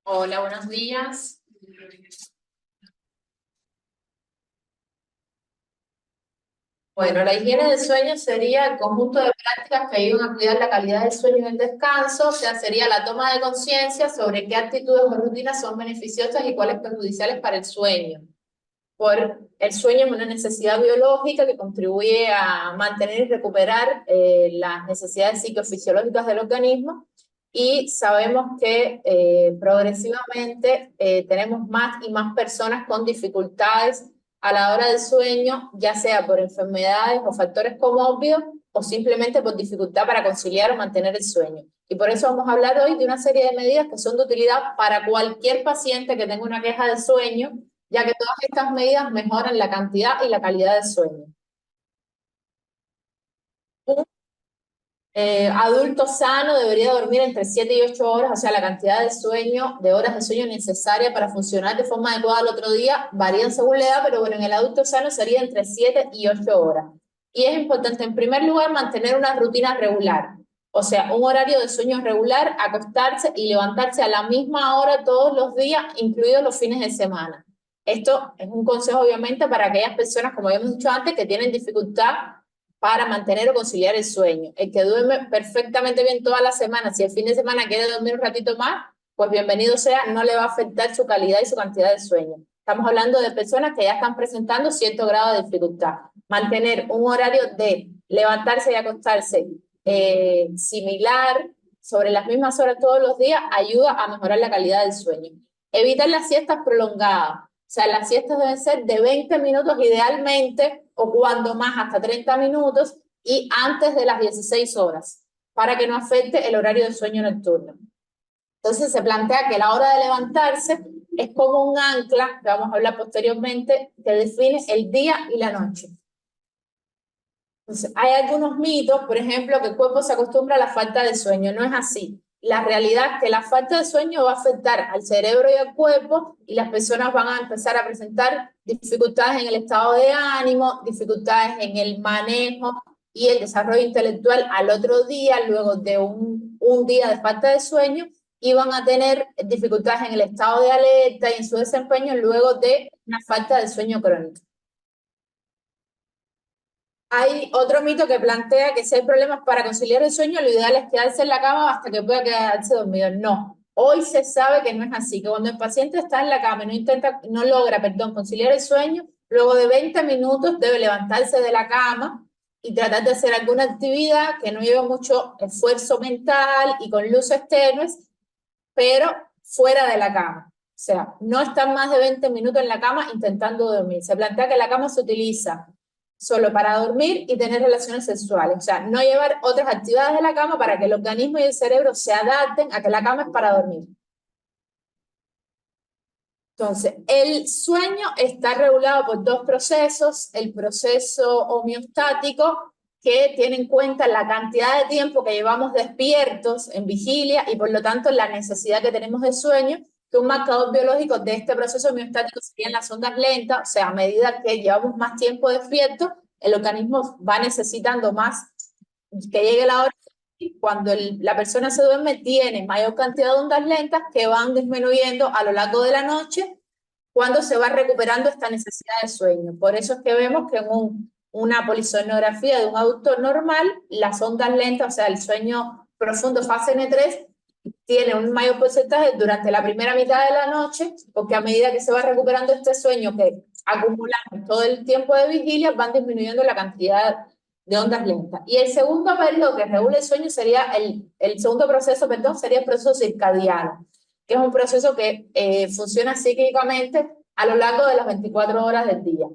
Hola, buenos días. Bueno, la higiene del sueño sería el conjunto de prácticas que ayudan a cuidar la calidad del sueño y el descanso, o sea, sería la toma de conciencia sobre qué actitudes o rutinas son beneficiosas y cuáles perjudiciales para el sueño. El sueño es una necesidad biológica que contribuye a mantener y recuperar las necesidades psicofisiológicas del organismo y sabemos que progresivamente tenemos más y más personas con dificultades a la hora del sueño, ya sea por enfermedades o factores comórbidos o simplemente por dificultad para conciliar o mantener el sueño. Y por eso vamos a hablar hoy de una serie de medidas que son de utilidad para cualquier paciente que tenga una queja de sueño, ya que todas estas medidas mejoran la cantidad y la calidad del sueño. Un adulto sano debería dormir entre 7 y 8 horas, o sea, la cantidad de sueño, de horas de sueño necesaria para funcionar de forma adecuada al otro día, varían según la edad, pero bueno, en el adulto sano sería entre 7 y 8 horas. Y es importante, en primer lugar, mantener una rutina regular, o sea, un horario de sueño regular, acostarse y levantarse a la misma hora todos los días, incluidos los fines de semana. Esto es un consejo, obviamente, para aquellas personas, como habíamos dicho antes, que tienen dificultad para mantener o conciliar el sueño. El que duerme perfectamente bien toda la semana, si el fin de semana quiere dormir un ratito más, pues bienvenido sea, no le va a afectar su calidad y su cantidad de sueño. Estamos hablando de personas que ya están presentando cierto grado de dificultad. Mantener un horario de levantarse y acostarse similar, sobre las mismas horas todos los días, ayuda a mejorar la calidad del sueño. Evitar las siestas prolongadas. O sea, las siestas deben ser de 20 minutos idealmente, o cuando más hasta 30 minutos, y antes de las 16 horas, para que no afecte el horario de sueño nocturno. Entonces se plantea que la hora de levantarse es como un ancla, que vamos a hablar posteriormente, que define el día y la noche. Entonces, hay algunos mitos, por ejemplo, que el cuerpo se acostumbra a la falta de sueño. No es así. La realidad es que la falta de sueño va a afectar al cerebro y al cuerpo, y las personas van a empezar a presentar dificultades en el estado de ánimo, dificultades en el manejo y el desarrollo intelectual al otro día, luego de un día de falta de sueño, y van a tener dificultades en el estado de alerta y en su desempeño luego de una falta de sueño crónico. Hay otro mito que plantea que si hay problemas para conciliar el sueño, lo ideal es quedarse en la cama hasta que pueda quedarse dormido. No, hoy se sabe que no es así, que cuando el paciente está en la cama y no logra, conciliar el sueño, luego de 20 minutos debe levantarse de la cama y tratar de hacer alguna actividad que no lleve mucho esfuerzo mental y con luces tenues, pero fuera de la cama. O sea, no estar más de 20 minutos en la cama intentando dormir. Se plantea que la cama se utiliza solo para dormir y tener relaciones sexuales. O sea, no llevar otras actividades de la cama para que el organismo y el cerebro se adapten a que la cama es para dormir. Entonces, el sueño está regulado por dos procesos: el proceso homeostático, que tiene en cuenta la cantidad de tiempo que llevamos despiertos en vigilia y por lo tanto la necesidad que tenemos de sueño, que un marcador biológico de este proceso homeostático serían las ondas lentas. O sea, a medida que llevamos más tiempo despiertos, el organismo va necesitando más que llegue la hora. Cuando la persona se duerme, tiene mayor cantidad de ondas lentas que van disminuyendo a lo largo de la noche cuando se va recuperando esta necesidad de sueño. Por eso es que vemos que en una polisomnografía de un adulto normal, las ondas lentas, o sea, el sueño profundo fase N3, tiene un mayor porcentaje durante la primera mitad de la noche, porque a medida que se va recuperando este sueño que acumulamos todo el tiempo de vigilia, van disminuyendo la cantidad de ondas lentas. Y el segundo periodo que regula el sueño sería el segundo proceso, perdón, sería el proceso circadiano, que es un proceso que funciona cíclicamente a lo largo de las 24 horas del día,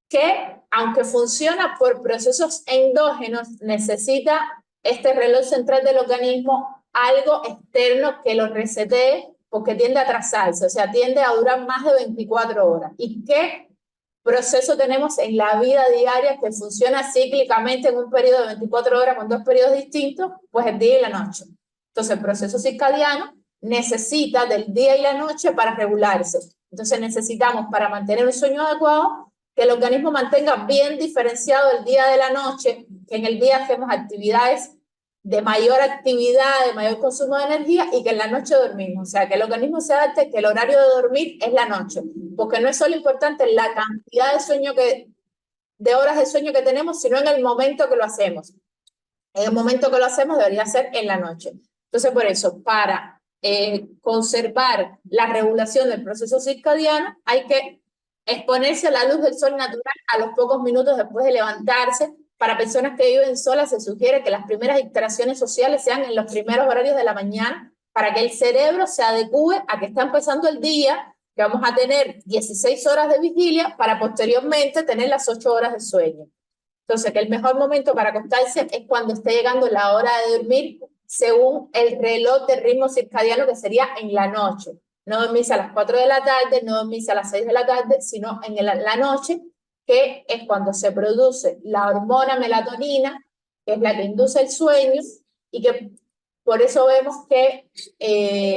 que aunque funciona por procesos endógenos, necesita este reloj central del organismo algo externo que lo resetee, porque tiende a atrasarse, o sea, tiende a durar más de 24 horas. ¿Y qué proceso tenemos en la vida diaria que funciona cíclicamente en un periodo de 24 horas con dos periodos distintos? Pues el día y la noche. Entonces, el proceso circadiano necesita del día y la noche para regularse. Entonces, necesitamos, para mantener un sueño adecuado, que el organismo mantenga bien diferenciado el día de la noche, que en el día hacemos actividades de mayor actividad, de mayor consumo de energía y que en la noche dormimos. O sea, que el organismo se adapte, que el horario de dormir es la noche, porque no es solo importante la cantidad de sueño de horas de sueño que tenemos, sino en el momento que lo hacemos. En el momento que lo hacemos debería ser en la noche. Entonces, por eso, para conservar la regulación del proceso circadiano, hay que exponerse a la luz del sol natural a los pocos minutos después de levantarse. Para personas que viven solas, se sugiere que las primeras interacciones sociales sean en los primeros horarios de la mañana, para que el cerebro se adecue a que está empezando el día, que vamos a tener 16 horas de vigilia, para posteriormente tener las 8 horas de sueño. Entonces, que el mejor momento para acostarse es cuando esté llegando la hora de dormir, según el reloj de ritmo circadiano, que sería en la noche. No dormirse a las 4 de la tarde, no dormirse a las 6 de la tarde, sino en la noche, que es cuando se produce la hormona melatonina, que es la que induce el sueño, y que por eso vemos que,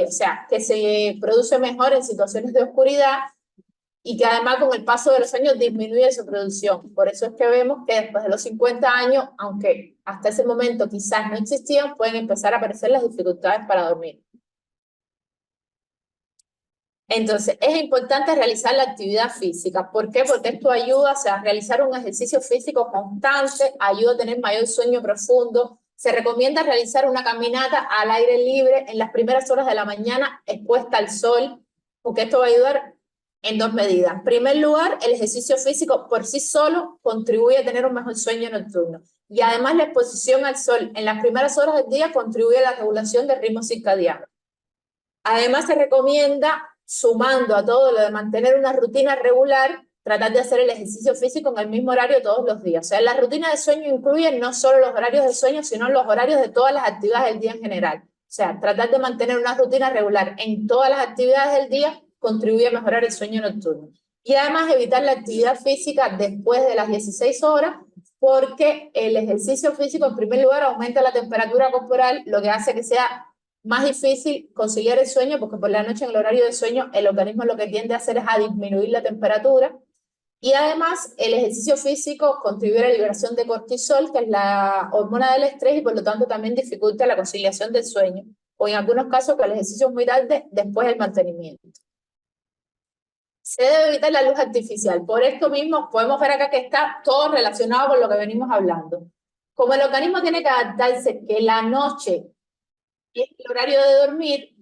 o sea, que se produce mejor en situaciones de oscuridad, y que además con el paso de los años disminuye su producción. Por eso es que vemos que después de los 50 años, aunque hasta ese momento quizás no existían, pueden empezar a aparecer las dificultades para dormir. Entonces, es importante realizar la actividad física. ¿Por qué? Porque esto ayuda, o sea, a realizar un ejercicio físico constante, ayuda a tener mayor sueño profundo. Se recomienda realizar una caminata al aire libre en las primeras horas de la mañana expuesta al sol, porque esto va a ayudar en dos medidas. En primer lugar, el ejercicio físico por sí solo contribuye a tener un mejor sueño nocturno. Y además la exposición al sol en las primeras horas del día contribuye a la regulación del ritmo circadiano. Además se recomienda, sumando a todo lo de mantener una rutina regular, tratar de hacer el ejercicio físico en el mismo horario todos los días. O sea, la rutina de sueño incluye no solo los horarios de sueño, sino los horarios de todas las actividades del día en general. O sea, tratar de mantener una rutina regular en todas las actividades del día contribuye a mejorar el sueño nocturno. Y además evitar la actividad física después de las 16 horas, porque el ejercicio físico en primer lugar aumenta la temperatura corporal, lo que hace que sea más difícil conciliar el sueño, porque por la noche en el horario de sueño el organismo lo que tiende a hacer es a disminuir la temperatura. Y además el ejercicio físico contribuye a la liberación de cortisol, que es la hormona del estrés, y por lo tanto también dificulta la conciliación del sueño, o en algunos casos que el ejercicio es muy tarde después del mantenimiento. Se debe evitar la luz artificial. Por esto mismo podemos ver acá que está todo relacionado con lo que venimos hablando. Como el organismo tiene que adaptarse que la noche es el horario de dormir,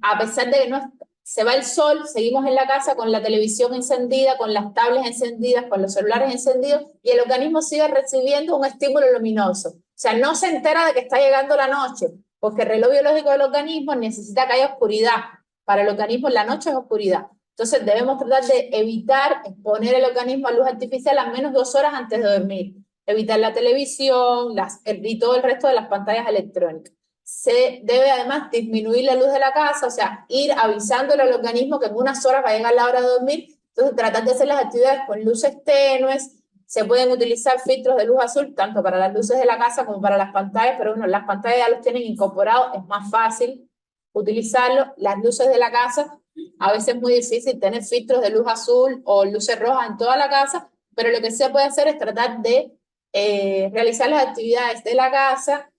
a pesar de que no se va el sol, seguimos en la casa con la televisión encendida, con las tablets encendidas, con los celulares encendidos, y el organismo sigue recibiendo un estímulo luminoso. O sea, no se entera de que está llegando la noche, porque el reloj biológico del organismo necesita que haya oscuridad. Para el organismo la noche es oscuridad. Entonces debemos tratar de evitar exponer el organismo a luz artificial al menos 2 horas antes de dormir. Evitar la televisión y todo el resto de las pantallas electrónicas. Se debe además disminuir la luz de la casa, o sea, ir avisándole al organismo que en unas horas va a llegar la hora de dormir. Entonces tratar de hacer las actividades con luces tenues. Se pueden utilizar filtros de luz azul tanto para las luces de la casa como para las pantallas, pero bueno, las pantallas ya los tienen incorporados, es más fácil utilizarlo. Las luces de la casa, a veces es muy difícil tener filtros de luz azul o luces rojas en toda la casa, pero lo que se puede hacer es tratar de realizar las actividades de la casa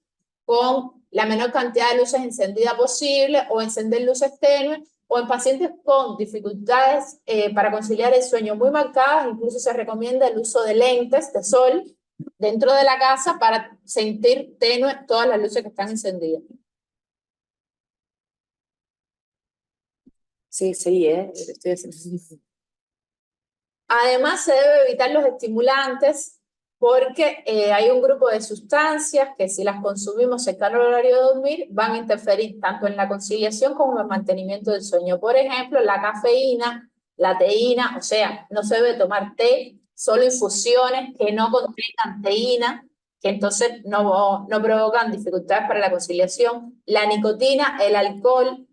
con la menor cantidad de luces encendidas posible, o encender luces tenues, o en pacientes con dificultades para conciliar el sueño muy marcadas, incluso se recomienda el uso de lentes de sol dentro de la casa para sentir tenue todas las luces que están encendidas. Sí, estoy haciendo. Además, se debe evitar los estimulantes, porque hay un grupo de sustancias que si las consumimos cercano al horario de dormir van a interferir tanto en la conciliación como en el mantenimiento del sueño. Por ejemplo, la cafeína, la teína, o sea, no se debe tomar té, solo infusiones que no contengan teína, que entonces no provocan dificultades para la conciliación. La nicotina, el alcohol,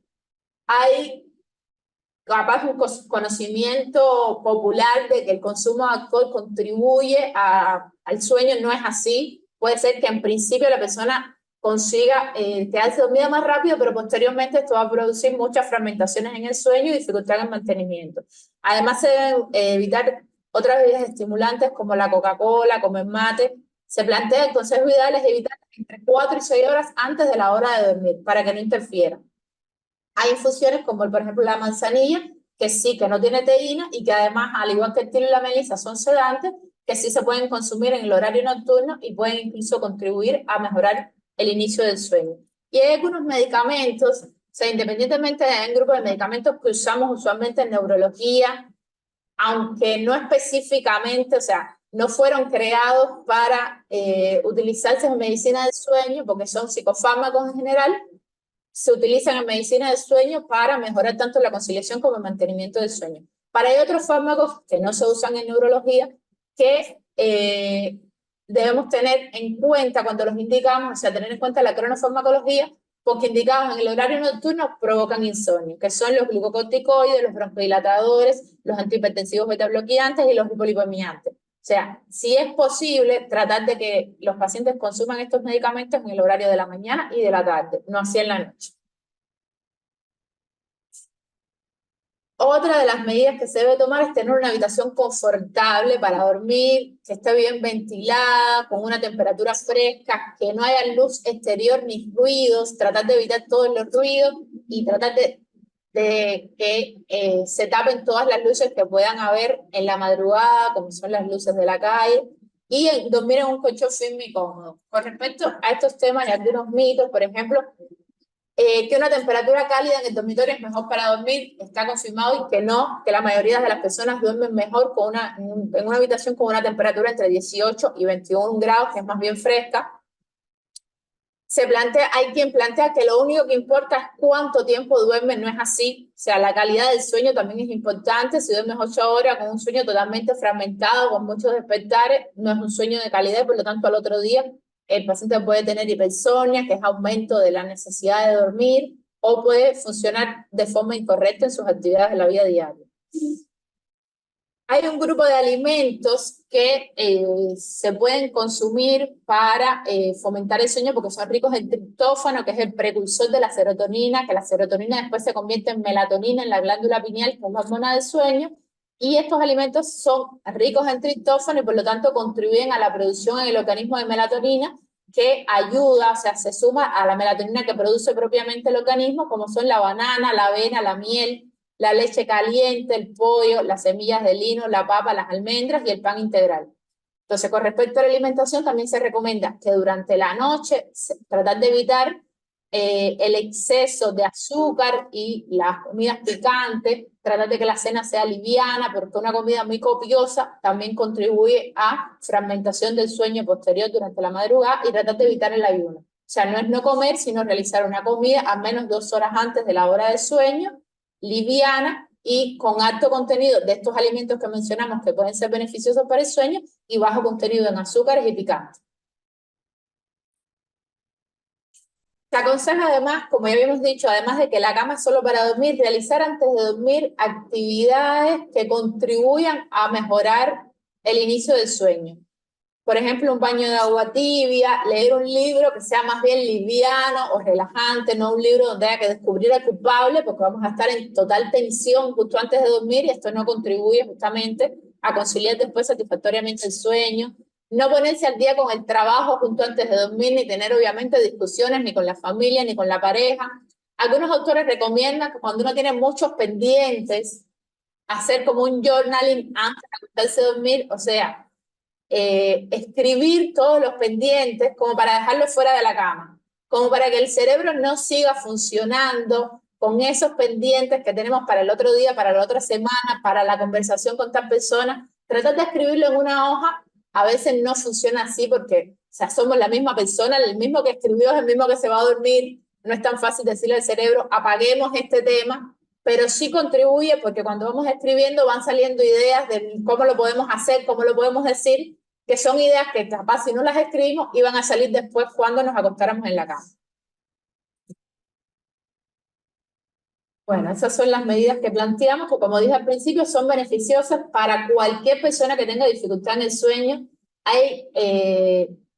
hay capaz un conocimiento popular de que el consumo de alcohol contribuye al sueño. No es así. Puede ser que en principio la persona consiga quedarse dormida más rápido, pero posteriormente esto va a producir muchas fragmentaciones en el sueño y dificultad en el mantenimiento. Además se deben evitar otras bebidas estimulantes como la Coca-Cola, como el mate, Se plantea el consejo ideal es evitar entre 4 y 6 horas antes de la hora de dormir para que no interfiera. Hay infusiones como por ejemplo la manzanilla, que sí, que no tiene teína y que además, al igual que el tilo y la melisa, son sedantes, que sí se pueden consumir en el horario nocturno y pueden incluso contribuir a mejorar el inicio del sueño. Y hay algunos medicamentos, o sea, independientemente de un grupo de medicamentos que usamos usualmente en neurología, aunque no específicamente, o sea, no fueron creados para utilizarse en medicina del sueño, porque son psicofármacos en general, se utilizan en medicina del sueño para mejorar tanto la conciliación como el mantenimiento del sueño. Para hay otros fármacos que no se usan en neurología que debemos tener en cuenta cuando los indicamos, o sea, tener en cuenta la cronofarmacología, porque indicados en el horario nocturno provocan insomnio, que son los glucocorticoides, los broncodilatadores, los antihipertensivos betabloqueantes y los hipolipomiantes. O sea, si es posible, tratar de que los pacientes consuman estos medicamentos en el horario de la mañana y de la tarde, no así en la noche. Otra de las medidas que se debe tomar es tener una habitación confortable para dormir, que esté bien ventilada, con una temperatura fresca, que no haya luz exterior ni ruidos, tratar de evitar todos los ruidos y tratar de que se tapen todas las luces que puedan haber en la madrugada, como son las luces de la calle, y dormir en un colchón firme y cómodo. Con respecto a estos temas y algunos mitos, por ejemplo, que una temperatura cálida en el dormitorio es mejor para dormir, está confirmado, y que no, que la mayoría de las personas duermen mejor en una habitación con una temperatura entre 18 y 21 grados, que es más bien fresca. Hay quien plantea que lo único que importa es cuánto tiempo duermes, no es así. O sea, la calidad del sueño también es importante. Si duermes 8 horas con un sueño totalmente fragmentado, con muchos despertares, no es un sueño de calidad, y por lo tanto al otro día el paciente puede tener hipersomnia, que es aumento de la necesidad de dormir, o puede funcionar de forma incorrecta en sus actividades de la vida diaria. Hay un grupo de alimentos que se pueden consumir para fomentar el sueño porque son ricos en triptófano, que es el precursor de la serotonina, que la serotonina después se convierte en melatonina en la glándula pineal, que es la hormona del sueño, y estos alimentos son ricos en triptófano y por lo tanto contribuyen a la producción en el organismo de melatonina, que ayuda, o sea, se suma a la melatonina que produce propiamente el organismo, como son la banana, la avena, la miel, la leche caliente, el pollo, las semillas de lino, la papa, las almendras y el pan integral. Entonces, con respecto a la alimentación, también se recomienda que durante la noche tratar de evitar el exceso de azúcar y las comidas picantes, tratar de que la cena sea liviana, porque una comida muy copiosa también contribuye a fragmentación del sueño posterior durante la madrugada, y tratar de evitar el ayuno. O sea, no es no comer, sino realizar una comida al menos 2 horas antes de la hora de sueño, liviana y con alto contenido de estos alimentos que mencionamos que pueden ser beneficiosos para el sueño, y bajo contenido en azúcares y picantes. Se aconseja además, como ya habíamos dicho, además de que la cama es solo para dormir, realizar antes de dormir actividades que contribuyan a mejorar el inicio del sueño. Por ejemplo, un baño de agua tibia, leer un libro que sea más bien liviano o relajante, no un libro donde haya que descubrir al culpable, porque vamos a estar en total tensión justo antes de dormir y esto no contribuye justamente a conciliar después satisfactoriamente el sueño. No ponerse al día con el trabajo justo antes de dormir, ni tener obviamente discusiones ni con la familia ni con la pareja. Algunos autores recomiendan que cuando uno tiene muchos pendientes, hacer como un journaling antes de acostarse a dormir, o sea, escribir todos los pendientes como para dejarlos fuera de la cama, como para que el cerebro no siga funcionando con esos pendientes que tenemos para el otro día, para la otra semana, para la conversación con tal persona. Tratar de escribirlo en una hoja a veces no funciona así porque, o sea, somos la misma persona, el mismo que escribió es el mismo que se va a dormir. No es tan fácil decirle al cerebro, apaguemos este tema, pero sí contribuye porque cuando vamos escribiendo van saliendo ideas de cómo lo podemos hacer, cómo lo podemos decir, que son ideas que capaz si no las escribimos iban a salir después cuando nos acostáramos en la cama. Bueno, esas son las medidas que planteamos, que como dije al principio son beneficiosas para cualquier persona que tenga dificultad en el sueño. Hay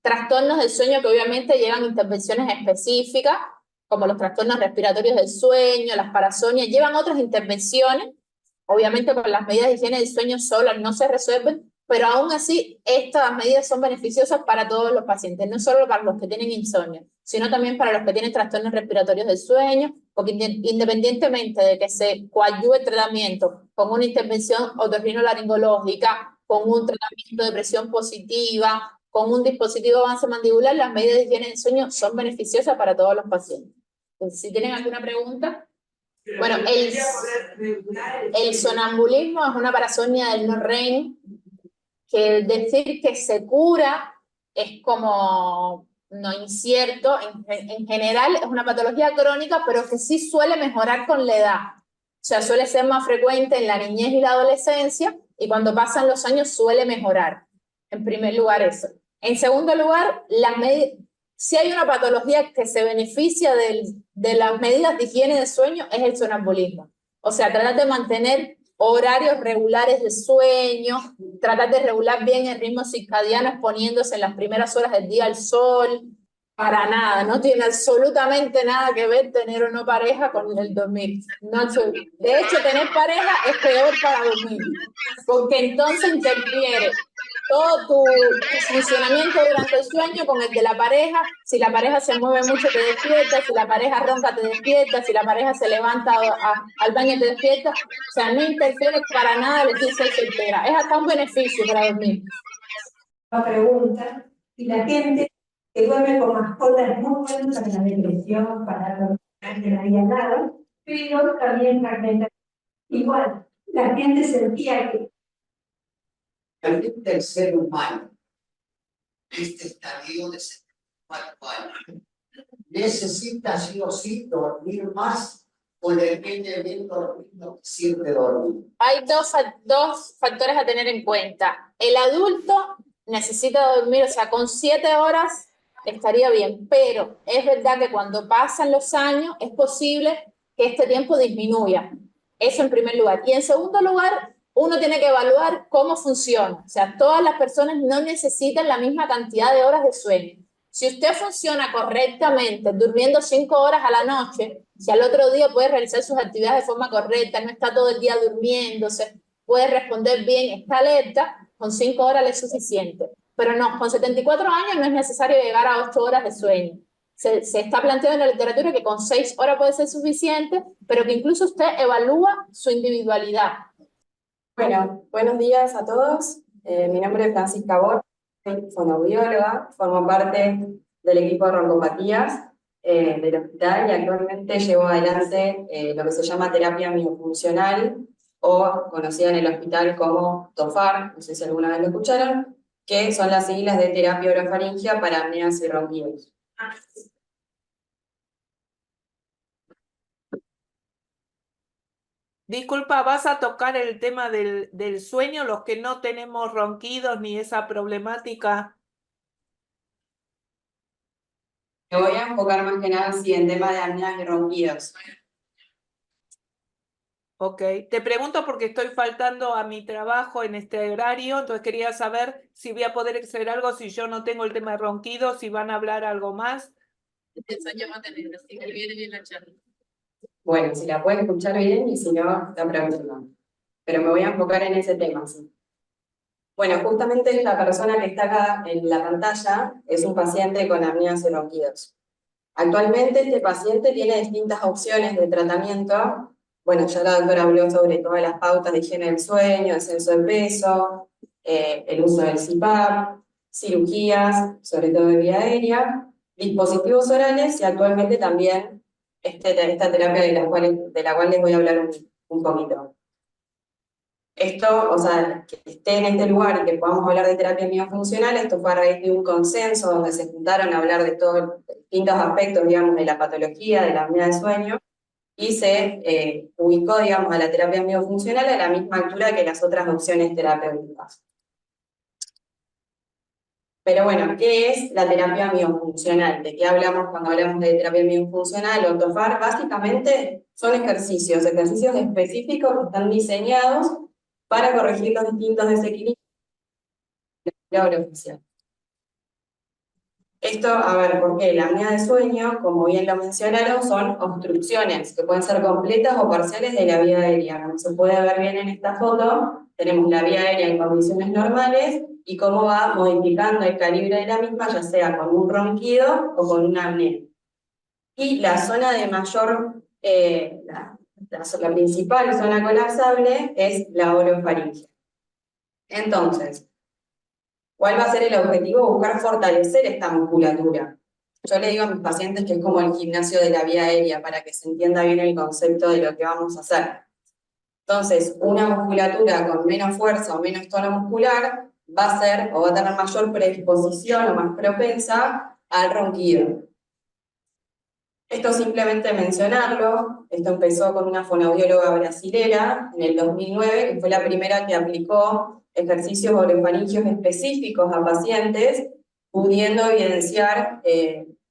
trastornos del sueño que obviamente llevan intervenciones específicas, como los trastornos respiratorios del sueño, las parasonias, llevan otras intervenciones. Obviamente con las medidas de higiene del sueño solas no se resuelven, pero aún así estas medidas son beneficiosas para todos los pacientes, no solo para los que tienen insomnio, sino también para los que tienen trastornos respiratorios del sueño, porque independientemente de que se coadyuve el tratamiento con una intervención otorrinolaringológica, con un tratamiento de presión positiva, con un dispositivo de avance mandibular, las medidas de higiene del sueño son beneficiosas para todos los pacientes. Entonces, si tienen alguna pregunta. Bueno, el sonambulismo es una parasomnia del no REM, que decir que se cura es como no incierto. En general es una patología crónica, pero que sí suele mejorar con la edad. O sea, suele ser más frecuente en la niñez y la adolescencia, y cuando pasan los años suele mejorar. En primer lugar eso. En segundo lugar, si hay una patología que se beneficia de las medidas de higiene de sueño, es el sonambulismo. O sea, tratar de mantener horarios regulares de sueño, tratar de regular bien el ritmo circadiano exponiéndose en las primeras horas del día al sol. Para nada, no tiene absolutamente nada que ver tener o no pareja con el dormir. No, de hecho, tener pareja es peor para dormir, porque entonces interfiere todo tu funcionamiento durante el sueño con el de la pareja. Si la pareja se mueve mucho, te despierta. Si la pareja ronca, te despierta. Si la pareja se levanta al baño, te despierta. O sea, no interfiere para nada el decir soy soltera. Es hasta un beneficio para dormir. Una pregunta, y la gente que duerme con mascotas es muy bueno para la depresión, para dormir que no había nada, pero también fragmenta. Igual, la gente sentía que el ser humano, este estadio de 74 años, necesita sí o sí dormir más o depende bien dormido sirve dormir. Hay dos factores a tener en cuenta. El adulto necesita dormir, o sea, con 7 horas estaría bien, pero es verdad que cuando pasan los años es posible que este tiempo disminuya. Eso en primer lugar. Y en segundo lugar, uno tiene que evaluar cómo funciona. O sea, todas las personas no necesitan la misma cantidad de horas de sueño. Si usted funciona correctamente, durmiendo 5 horas a la noche, si al otro día puede realizar sus actividades de forma correcta, no está todo el día durmiéndose, puede responder bien, está alerta, con 5 horas le es suficiente. Pero no, con 74 años no es necesario llegar a 8 horas de sueño. Se está planteando en la literatura que con 6 horas puede ser suficiente, pero que incluso usted evalúa su individualidad. Bueno, buenos días a todos. Mi nombre es Francisca Borges, soy fonoaudióloga, formo parte del equipo de roncopatías del hospital y actualmente llevo adelante lo que se llama terapia miofuncional o conocida en el hospital como TOFAR, no sé si alguna vez lo escucharon, que son las siglas de terapia orofaringia para apneas y ronquidos. Disculpa, ¿vas a tocar el tema del sueño, los que no tenemos ronquidos ni esa problemática? Me voy a enfocar más que nada sí, en tema de apneas y ronquidos. Ok, te pregunto porque estoy faltando a mi trabajo en este horario, entonces quería saber si voy a poder exceder algo, si yo no tengo el tema de ronquidos, si van a hablar algo más. Bueno, si la pueden escuchar bien y si no, la pregunta. Pero me voy a enfocar en ese tema, sí. Bueno, justamente la persona que está acá en la pantalla es un paciente con apneas y ronquidos. Actualmente este paciente tiene distintas opciones de tratamiento. Bueno, ya la doctora habló sobre todas las pautas de higiene del sueño, descenso de peso, el uso del CPAP, cirugías, sobre todo de vía aérea, dispositivos orales y actualmente también esta terapia de la cual les voy a hablar un poquito. Esto, o sea, que esté en este lugar y que podamos hablar de terapia miofuncional, esto fue a raíz de un consenso donde se juntaron a hablar de todos los distintos aspectos, digamos, de la patología, de la apnea del sueño, y se ubicó, digamos, a la terapia miofuncional a la misma altura que las otras opciones terapéuticas. Pero bueno, ¿qué es la terapia miofuncional? ¿De qué hablamos cuando hablamos de terapia miofuncional o TOFAR? Básicamente son ejercicios específicos que están diseñados para corregir los distintos desequilibrios de la obra oficial. Esto, a ver, porque la apnea de sueño, como bien lo mencionaron, son obstrucciones que pueden ser completas o parciales de la vía aérea. Como se puede ver bien en esta foto, tenemos la vía aérea en condiciones normales y cómo va modificando el calibre de la misma, ya sea con un ronquido o con una apnea. Y la zona de mayor, la principal zona colapsable es la orofaringe. Entonces, ¿cuál va a ser el objetivo? Buscar fortalecer esta musculatura. Yo le digo a mis pacientes que es como el gimnasio de la vía aérea, para que se entienda bien el concepto de lo que vamos a hacer. Entonces, una musculatura con menos fuerza o menos tono muscular va a ser, o va a tener mayor predisposición o más propensa al ronquido. Esto simplemente mencionarlo, esto empezó con una fonoaudióloga brasilera en el 2009, que fue la primera que aplicó ejercicios orofaringios específicos a pacientes, pudiendo evidenciar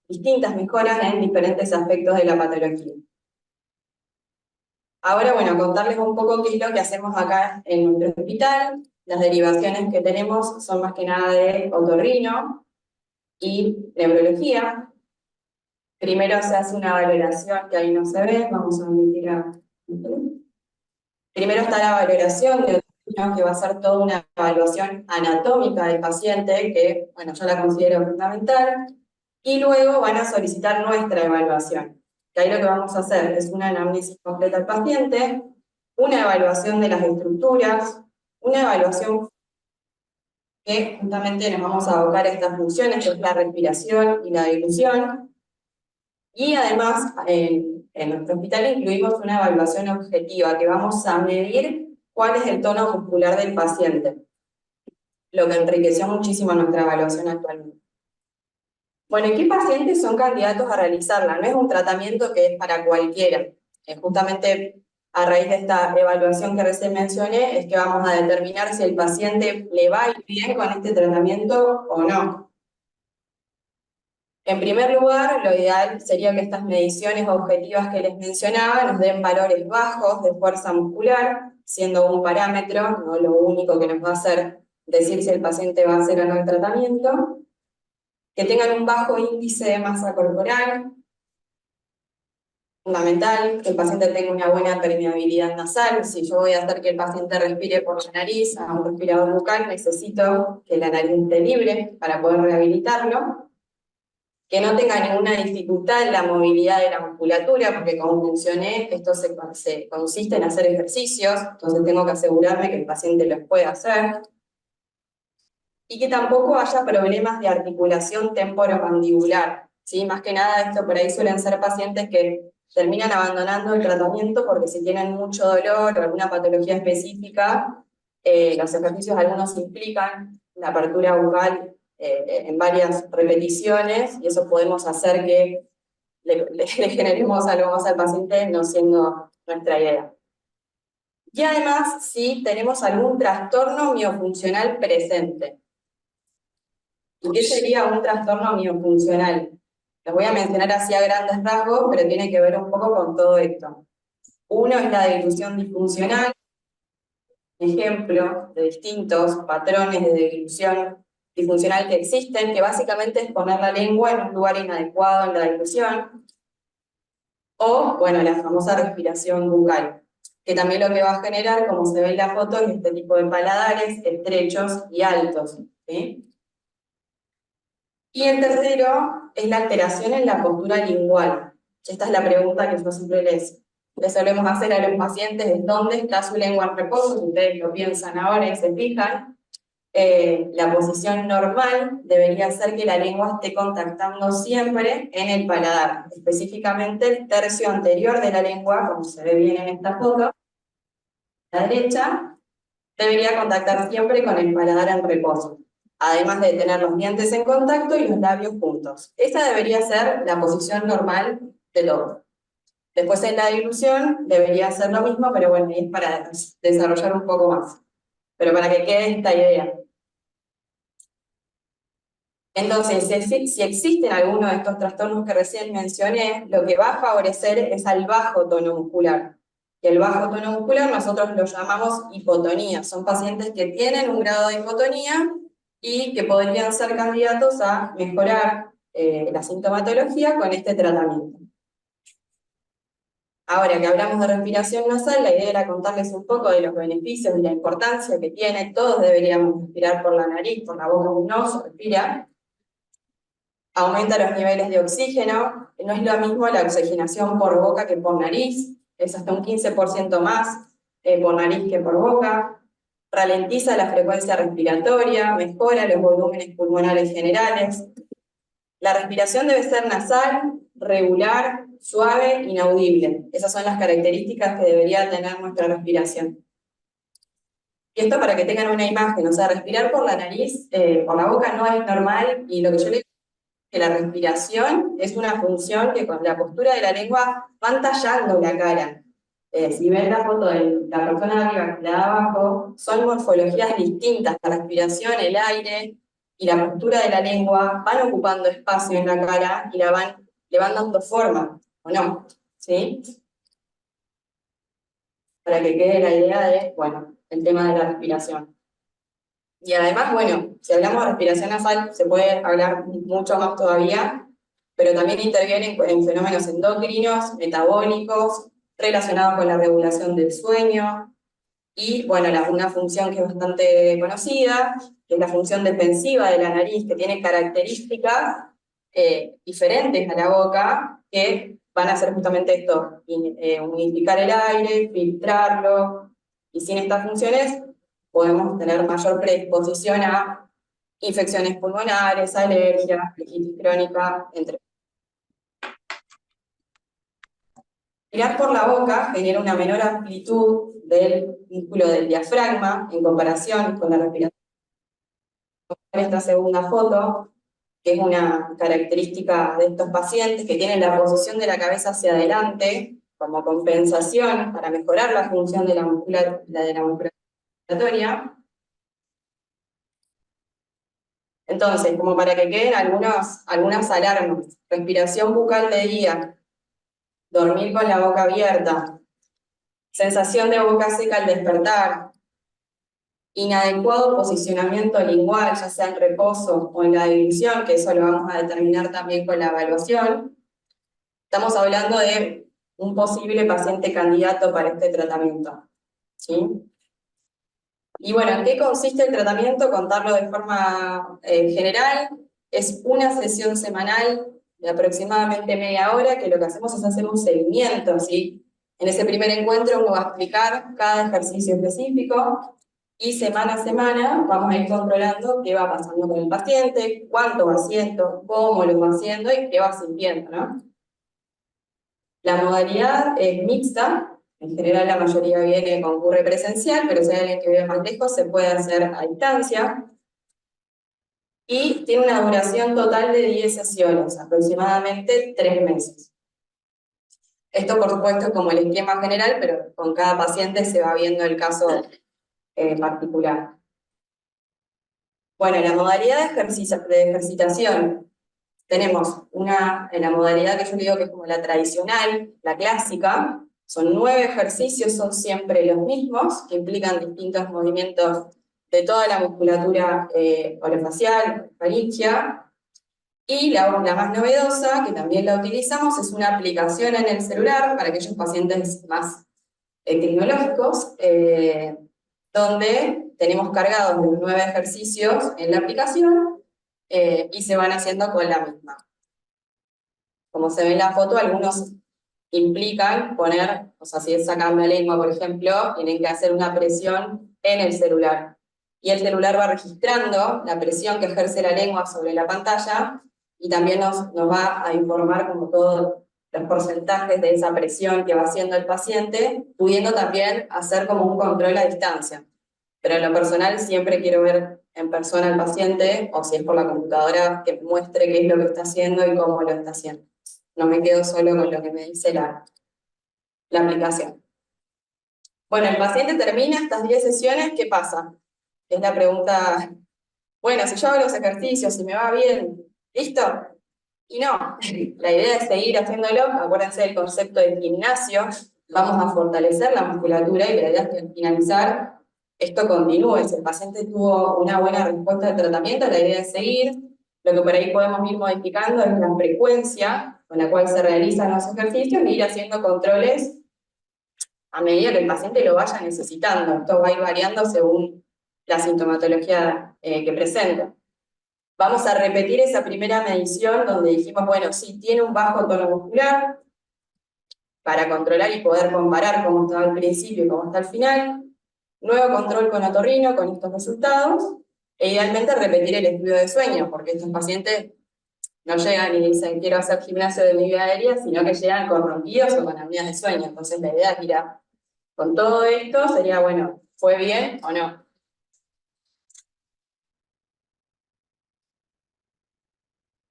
distintas mejoras en diferentes aspectos de la patología. Ahora, bueno, contarles un poco qué es lo que hacemos acá en nuestro hospital. Las derivaciones que tenemos son más que nada de otorrino y neurología. Primero se hace una valoración, que ahí no se ve, vamos a omitir a... Primero está la valoración de otorrino, que va a ser toda una evaluación anatómica del paciente, que, bueno, yo la considero fundamental, y luego van a solicitar nuestra evaluación. Que ahí lo que vamos a hacer es una anamnesis completa al paciente, una evaluación de las estructuras, una evaluación que justamente nos vamos a abocar a estas funciones, que es la respiración y la dilución, y además en nuestro hospital incluimos una evaluación objetiva, que vamos a medir cuál es el tono muscular del paciente, lo que enriqueció muchísimo nuestra evaluación actualmente. Bueno, ¿y qué pacientes son candidatos a realizarla? No es un tratamiento que es para cualquiera. Justamente a raíz de esta evaluación que recién mencioné, es que vamos a determinar si el paciente le va a ir bien con este tratamiento o no. En primer lugar, lo ideal sería que estas mediciones objetivas que les mencionaba nos den valores bajos de fuerza muscular, siendo un parámetro, no lo único que nos va a hacer decir si el paciente va a hacer o no el tratamiento. Que tengan un bajo índice de masa corporal, fundamental, que el paciente tenga una buena permeabilidad nasal. Si yo voy a hacer que el paciente respire por la nariz a un respirador bucal, necesito que la nariz esté libre para poder rehabilitarlo. Que no tenga ninguna dificultad en la movilidad de la musculatura, porque como mencioné, esto se consiste en hacer ejercicios, entonces tengo que asegurarme que el paciente los pueda hacer. Y que tampoco haya problemas de articulación temporomandibular, ¿sí? Más que nada esto por ahí suelen ser pacientes que terminan abandonando el tratamiento porque si tienen mucho dolor o alguna patología específica, los ejercicios algunos implican la apertura bucal en varias repeticiones y eso podemos hacer que le generemos algo más al paciente, no siendo nuestra idea. Y además, si tenemos algún trastorno miofuncional presente. ¿Y qué sería un trastorno miofuncional? Les voy a mencionar así a grandes rasgos, pero tiene que ver un poco con todo esto. Uno es la dilución disfuncional, ejemplo de distintos patrones de dilución disfuncional que existen, que básicamente es poner la lengua en un lugar inadecuado en la dilución, o, bueno, la famosa respiración bucal, que también lo que va a generar, como se ve en la foto, es este tipo de paladares estrechos y altos, ¿sí? Y el tercero es la alteración en la postura lingual. Esta es la pregunta que yo siempre les solemos hacer a los pacientes, es dónde está su lengua en reposo. Si ustedes lo piensan ahora y se fijan, la posición normal debería ser que la lengua esté contactando siempre en el paladar, específicamente el tercio anterior de la lengua, como se ve bien en esta foto, la derecha, debería contactar siempre con el paladar en reposo, además de tener los dientes en contacto y los labios juntos. Esa debería ser la posición normal de todo. Después en la dilución debería ser lo mismo, pero bueno, es para desarrollar un poco más. Pero para que quede esta idea. Entonces, si existen algunos de estos trastornos que recién mencioné, lo que va a favorecer es al bajo tono muscular. Y el bajo tono muscular nosotros lo llamamos hipotonía. Son pacientes que tienen un grado de hipotonía y que podrían ser candidatos a mejorar la sintomatología con este tratamiento. Ahora que hablamos de respiración nasal, la idea era contarles un poco de los beneficios y la importancia que tiene. Todos deberíamos respirar por la nariz, por la boca no se respira. Aumenta los niveles de oxígeno, no es lo mismo la oxigenación por boca que por nariz, es hasta un 15% más por nariz que por boca. Ralentiza la frecuencia respiratoria, mejora los volúmenes pulmonares generales. La respiración debe ser nasal, regular, suave, inaudible. Esas son las características que debería tener nuestra respiración. Y esto para que tengan una imagen, o sea, respirar por la nariz, por la boca no es normal, y lo que yo le digo es que la respiración es una función que con la postura de la lengua van tallando la cara. Si ven la foto de la persona de arriba y la de abajo, son morfologías distintas, la respiración, el aire y la postura de la lengua van ocupando espacio en la cara y le van dando forma, ¿o no? ¿Sí? Para que quede la idea de, bueno, el tema de la respiración. Y además, bueno, si hablamos de respiración nasal, se puede hablar mucho más todavía, pero también intervienen en fenómenos endocrinos, metabólicos, relacionados con la regulación del sueño, y bueno, una función que es bastante conocida, que es la función defensiva de la nariz, que tiene características diferentes a la boca, que van a hacer justamente esto, humidificar el aire, filtrarlo, y sin estas funciones podemos tener mayor predisposición a infecciones pulmonares, alergias, bronquitis crónica, entre otros. Respirar por la boca genera una menor amplitud del músculo del diafragma en comparación con la respiración. En esta segunda foto, que es una característica de estos pacientes que tienen la posición de la cabeza hacia adelante como compensación para mejorar la función de la musculatura respiratoria. Entonces, como para que queden algunas alarmas: respiración bucal de día, dormir con la boca abierta, sensación de boca seca al despertar, inadecuado posicionamiento lingual, ya sea en reposo o en la deglución, que eso lo vamos a determinar también con la evaluación. Estamos hablando de un posible paciente candidato para este tratamiento, ¿sí? Y bueno, ¿en qué consiste el tratamiento? Contarlo de forma general. Es una sesión semanal de aproximadamente media hora, que lo que hacemos es hacer un seguimiento, ¿sí? En ese primer encuentro uno va a explicar cada ejercicio específico, y semana a semana vamos a ir controlando qué va pasando con el paciente, cuánto va haciendo, cómo lo va haciendo y qué va sintiendo, ¿no? La modalidad es mixta. En general la mayoría concurre presencial, pero si hay alguien que vive más lejos se puede hacer a distancia. Y tiene una duración total de 10 sesiones, aproximadamente 3 meses. Esto por supuesto es como el esquema general, pero con cada paciente se va viendo el caso particular. Bueno, la modalidad de ejercitación. Tenemos en la modalidad que yo digo que es como la tradicional, la clásica. Son 9 ejercicios, son siempre los mismos, que implican distintos movimientos de toda la musculatura orofacial, faringia. Y la más novedosa, que también la utilizamos, es una aplicación en el celular para aquellos pacientes más tecnológicos, donde tenemos cargados los 9 ejercicios en la aplicación y se van haciendo con la misma. Como se ve en la foto, algunos implican poner, o sea, si es sacarme la lengua, por ejemplo, tienen que hacer una presión en el celular. Y el celular va registrando la presión que ejerce la lengua sobre la pantalla, y también nos va a informar como todos los porcentajes de esa presión que va haciendo el paciente, pudiendo también hacer como un control a distancia. Pero en lo personal siempre quiero ver en persona al paciente, o si es por la computadora, que muestre qué es lo que está haciendo y cómo lo está haciendo. No me quedo solo con lo que me dice la aplicación. Bueno, el paciente termina estas 10 sesiones, ¿qué pasa? Es la pregunta. Bueno, si yo hago los ejercicios, si me va bien, ¿listo? Y no, la idea es seguir haciéndolo. Acuérdense del concepto del gimnasio, vamos a fortalecer la musculatura y la idea es que al finalizar esto continúe. Si el paciente tuvo una buena respuesta al tratamiento, la idea es seguir. Lo que por ahí podemos ir modificando es la frecuencia con la cual se realizan los ejercicios e ir haciendo controles a medida que el paciente lo vaya necesitando. Esto va a ir variando según la sintomatología que presenta. Vamos a repetir esa primera medición donde dijimos, bueno, si tiene un bajo tono muscular, para controlar y poder comparar cómo estaba al principio y cómo está al final. Nuevo control con otorrino con estos resultados. E idealmente repetir el estudio de sueño, porque estos pacientes no llegan y dicen quiero hacer gimnasio de mi vía aérea, sino que llegan con ronquidos o con apneas de sueño. Entonces la idea es ir con todo esto, sería, bueno, ¿fue bien o no?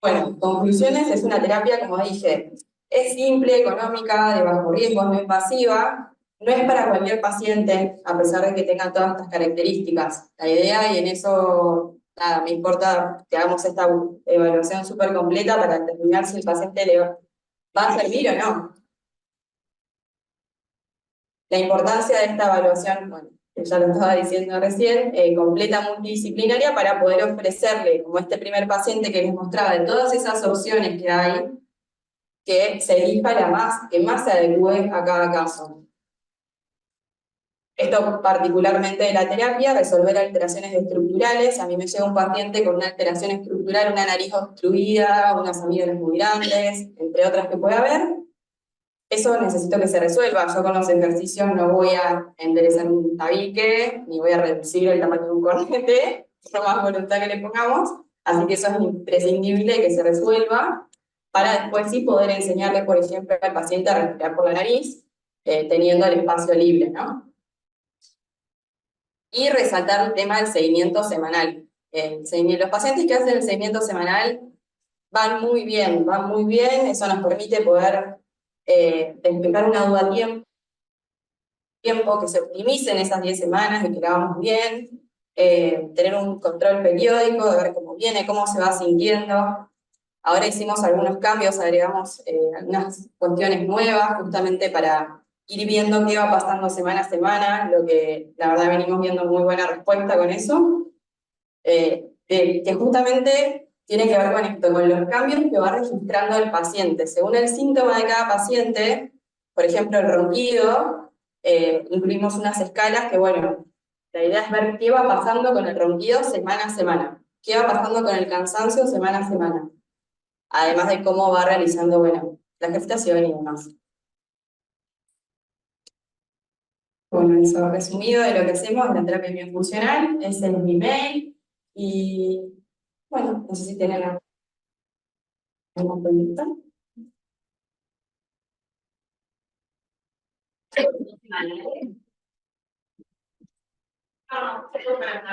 Bueno, conclusiones, es una terapia, como dije, es simple, económica, de bajo riesgo, no invasiva, no es para cualquier paciente, a pesar de que tenga todas estas características. La idea, y en eso, nada, me importa que hagamos esta evaluación súper completa para determinar si el paciente le va a servir o no. La importancia de esta evaluación, bueno, ya lo estaba diciendo recién, completa multidisciplinaria para poder ofrecerle, como este primer paciente que les mostraba, de todas esas opciones que hay, que se elija que más se adecue a cada caso. Esto particularmente de la terapia, resolver alteraciones estructurales. A mí me llega un paciente con una alteración estructural, una nariz obstruida, unas amígdalas muy grandes, entre otras que puede haber. Eso necesito que se resuelva. Yo con los ejercicios no voy a enderezar un tabique, ni voy a reducir el tamaño de un cornete, por más voluntad que le pongamos. Así que eso es imprescindible que se resuelva, para después sí poder enseñarle, por ejemplo, al paciente a respirar por la nariz, teniendo el espacio libre, ¿no? Y resaltar el tema del seguimiento semanal. Los pacientes que hacen el seguimiento semanal van muy bien, eso nos permite poder despejar una duda a tiempo, que se optimicen esas 10 semanas, de que la hagamos bien, tener un control periódico, de ver cómo viene, cómo se va sintiendo. Ahora hicimos algunos cambios, agregamos algunas cuestiones nuevas, justamente para ir viendo qué va pasando semana a semana, lo que la verdad venimos viendo muy buena respuesta con eso, que justamente tiene que ver con esto, con los cambios que va registrando el paciente. Según el síntoma de cada paciente, por ejemplo el ronquido, incluimos unas escalas que, bueno, la idea es ver qué va pasando con el ronquido semana a semana, qué va pasando con el cansancio semana a semana, además de cómo va realizando, bueno, la gestación y demás. Bueno, eso resumido de lo que hacemos en la terapia biofuncional, ese es mi mail, y bueno, no sé si tienen alguna pregunta.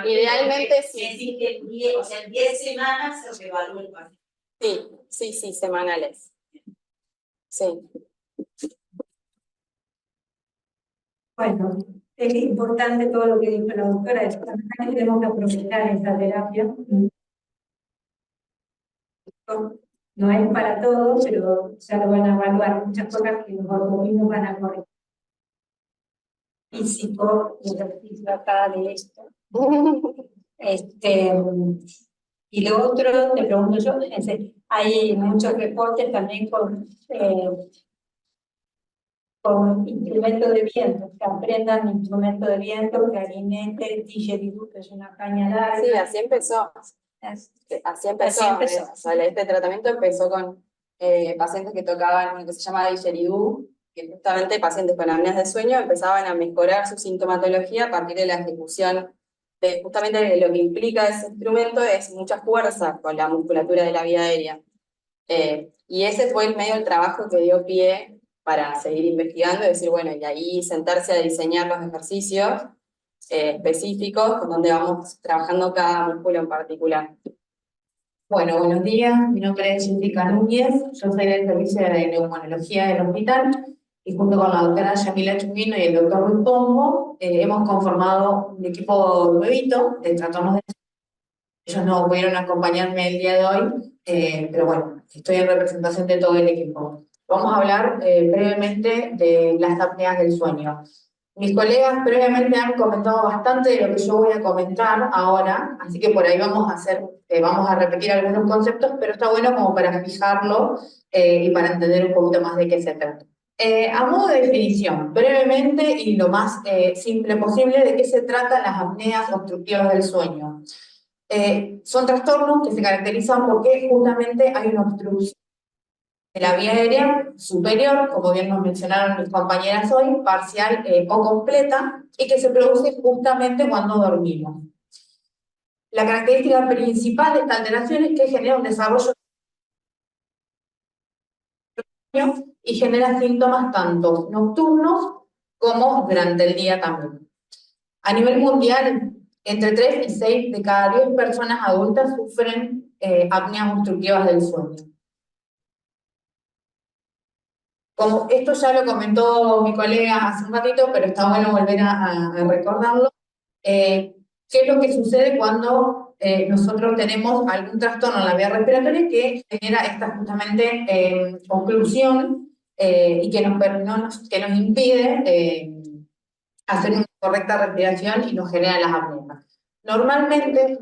Idealmente sí. O sea, en 10 semanas se evalúa el paciente. Sí, semanales. Sí. Bueno, es importante todo lo que dijo la doctora, es que tenemos que aprovechar esta terapia. No es para todos, pero ya lo van a evaluar muchas cosas que los organismos van a corregir. Físico, ejercicio acá de esto. Y lo otro, te pregunto yo, hay muchos reportes también con instrumentos de viento, que aprendan instrumentos de viento, clarinete, didgeridoo, que es una caña larga. Sí, así empezó. Así empezó. O sea, este tratamiento empezó con pacientes que tocaban lo que se llama didgeridoo, que justamente pacientes con apneas de sueño empezaban a mejorar su sintomatología a partir de la ejecución de justamente lo que implica ese instrumento es mucha fuerza con la musculatura de la vía aérea. Y ese fue el medio del trabajo que dio pie para seguir investigando y decir, bueno, y ahí sentarse a diseñar los ejercicios específicos con donde vamos trabajando cada músculo en particular. Bueno, buenos días. Mi nombre es Jessica Núñez. Yo soy del servicio de neumonología del hospital y junto con la doctora Yamila Chumino y el doctor Ruiz Pombo hemos conformado un equipo nuevito de trastornos de... Ellos no pudieron acompañarme el día de hoy, pero bueno, estoy en representación de todo el equipo. Vamos a hablar brevemente de las apneas del sueño. Mis colegas previamente han comentado bastante de lo que yo voy a comentar ahora, así que por ahí vamos a repetir algunos conceptos, pero está bueno como para fijarlo y para entender un poquito más de qué se trata. A modo de definición, brevemente y lo más simple posible, ¿de qué se tratan las apneas obstructivas del sueño? Son trastornos que se caracterizan porque justamente hay una obstrucción de la vía aérea superior, como bien nos mencionaron mis compañeras hoy, parcial o completa, y que se produce justamente cuando dormimos. La característica principal de esta alteración es que genera un desarrollo y genera síntomas tanto nocturnos como durante el día también. A nivel mundial, entre 3 y 6 de cada 10 personas adultas sufren apneas obstructivas del sueño. Como esto ya lo comentó mi colega hace un ratito, pero está bueno volver a recordarlo, ¿qué es lo que sucede cuando nosotros tenemos algún trastorno en la vía respiratoria que genera esta justamente oclusión y que nos impide hacer una correcta respiración y nos genera las apneas? Normalmente,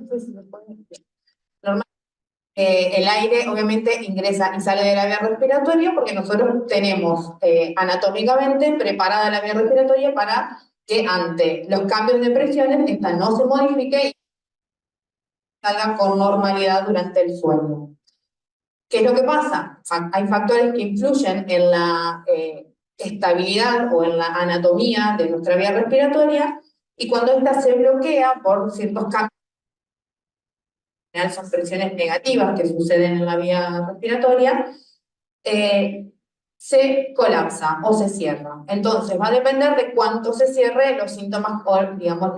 el aire obviamente ingresa y sale de la vía respiratoria porque nosotros tenemos anatómicamente preparada la vía respiratoria para que ante los cambios de presiones esta no se modifique y salga con normalidad durante el sueño. ¿Qué es lo que pasa? Hay factores que influyen en la estabilidad o en la anatomía de nuestra vía respiratoria y cuando esta se bloquea por ciertos cambios, en general son presiones negativas que suceden en la vía respiratoria, se colapsa o se cierra. Entonces va a depender de cuánto se cierre los síntomas o, digamos,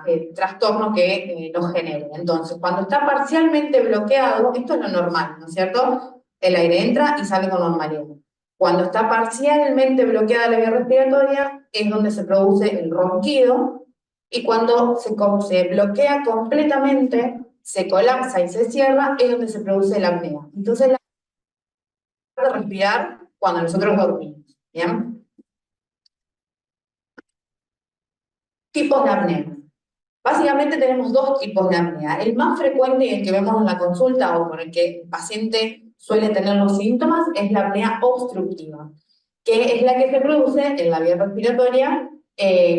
el trastorno que nos genere. Entonces, cuando está parcialmente bloqueado, esto es lo normal, ¿no es cierto? El aire entra y sale con normalidad. Cuando está parcialmente bloqueada la vía respiratoria, es donde se produce el ronquido, y cuando se bloquea completamente, se colapsa y se cierra, es donde se produce la apnea. Entonces, de respirar cuando nosotros dormimos, ¿bien? Tipos de apnea. Básicamente tenemos dos tipos de apnea. El más frecuente y el que vemos en la consulta o por el que el paciente suele tener los síntomas es la apnea obstructiva, que es la que se produce en la vía respiratoria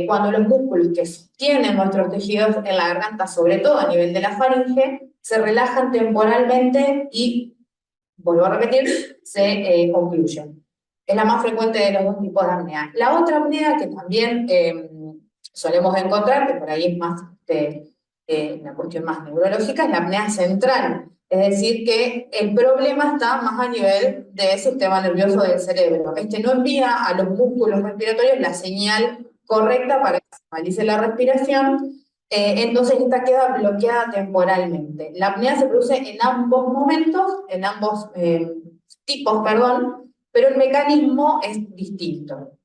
cuando los músculos que sostienen nuestros tejidos en la garganta, sobre todo a nivel de la faringe, se relajan temporalmente y, vuelvo a repetir, se concluyen. Es la más frecuente de los dos tipos de apnea. La otra apnea que también solemos encontrar, que por ahí es más una cuestión más neurológica, es la apnea central. Es decir, que el problema está más a nivel del sistema nervioso del cerebro. Este no envía a los músculos respiratorios la señal correcta para que se realice la respiración, entonces esta queda bloqueada temporalmente. La apnea se produce en ambos momentos, en ambos tipos, perdón, pero el mecanismo es distinto.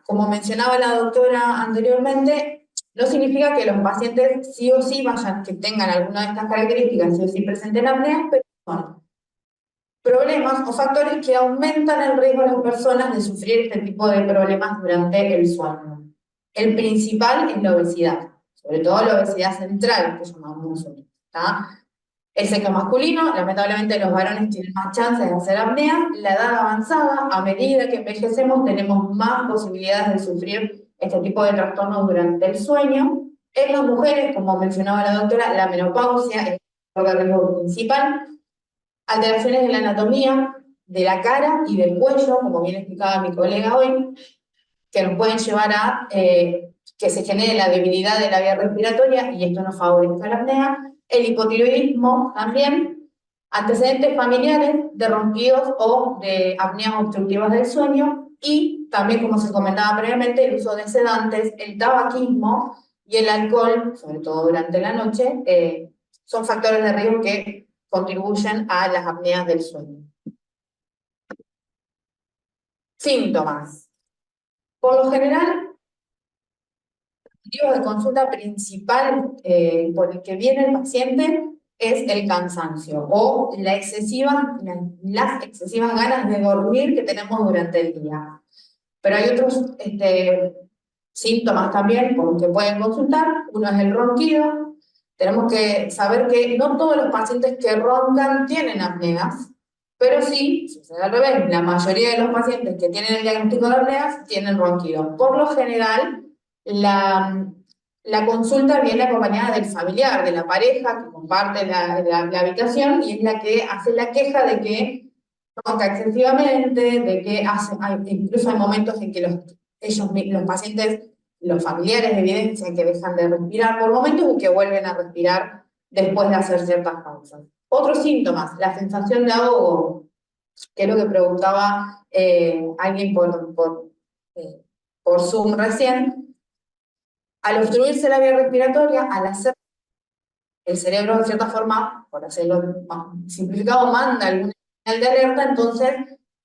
Como mencionaba la doctora anteriormente, no significa que los pacientes sí o sí vayan, que tengan alguna de estas características, sí o sí presenten apnea, pero son problemas o factores que aumentan el riesgo de las personas de sufrir este tipo de problemas durante el sueño. El principal es la obesidad, sobre todo la obesidad central, que llamamos nosotros, ¿tá? El sexo masculino, lamentablemente los varones tienen más chances de hacer apnea. La edad avanzada, a medida que envejecemos, tenemos más posibilidades de sufrir este tipo de trastornos durante el sueño. En las mujeres, como mencionaba la doctora, la menopausia es el factor de riesgo principal. Alteraciones de la anatomía, de la cara y del cuello, como bien explicaba mi colega hoy, que nos pueden llevar a que se genere la debilidad de la vía respiratoria y esto nos favorece la apnea. El hipotiroidismo también, antecedentes familiares de ronquidos o de apneas obstructivas del sueño y también, como se comentaba previamente, el uso de sedantes, el tabaquismo y el alcohol, sobre todo durante la noche, son factores de riesgo que contribuyen a las apneas del sueño. Síntomas. Por lo general, el motivo de consulta principal por el que viene el paciente es el cansancio o las excesivas ganas de dormir que tenemos durante el día. Pero hay otros síntomas también con los que pueden consultar. Uno es el ronquido. Tenemos que saber que no todos los pacientes que roncan tienen apneas, pero sí, sucede al revés, la mayoría de los pacientes que tienen el diagnóstico de apneas tienen ronquido. Por lo general, la consulta viene acompañada del familiar, de la pareja que comparte la habitación y es la que hace la queja de que ronca excesivamente, de que incluso hay momentos en que los pacientes, los familiares evidencian que dejan de respirar por momentos y que vuelven a respirar después de hacer ciertas pausas. Otros síntomas, la sensación de ahogo, que es lo que preguntaba alguien por Zoom recién. Al obstruirse la vía respiratoria, al hacer el cerebro de cierta forma, por hacerlo más simplificado, manda alguna señal de alerta, entonces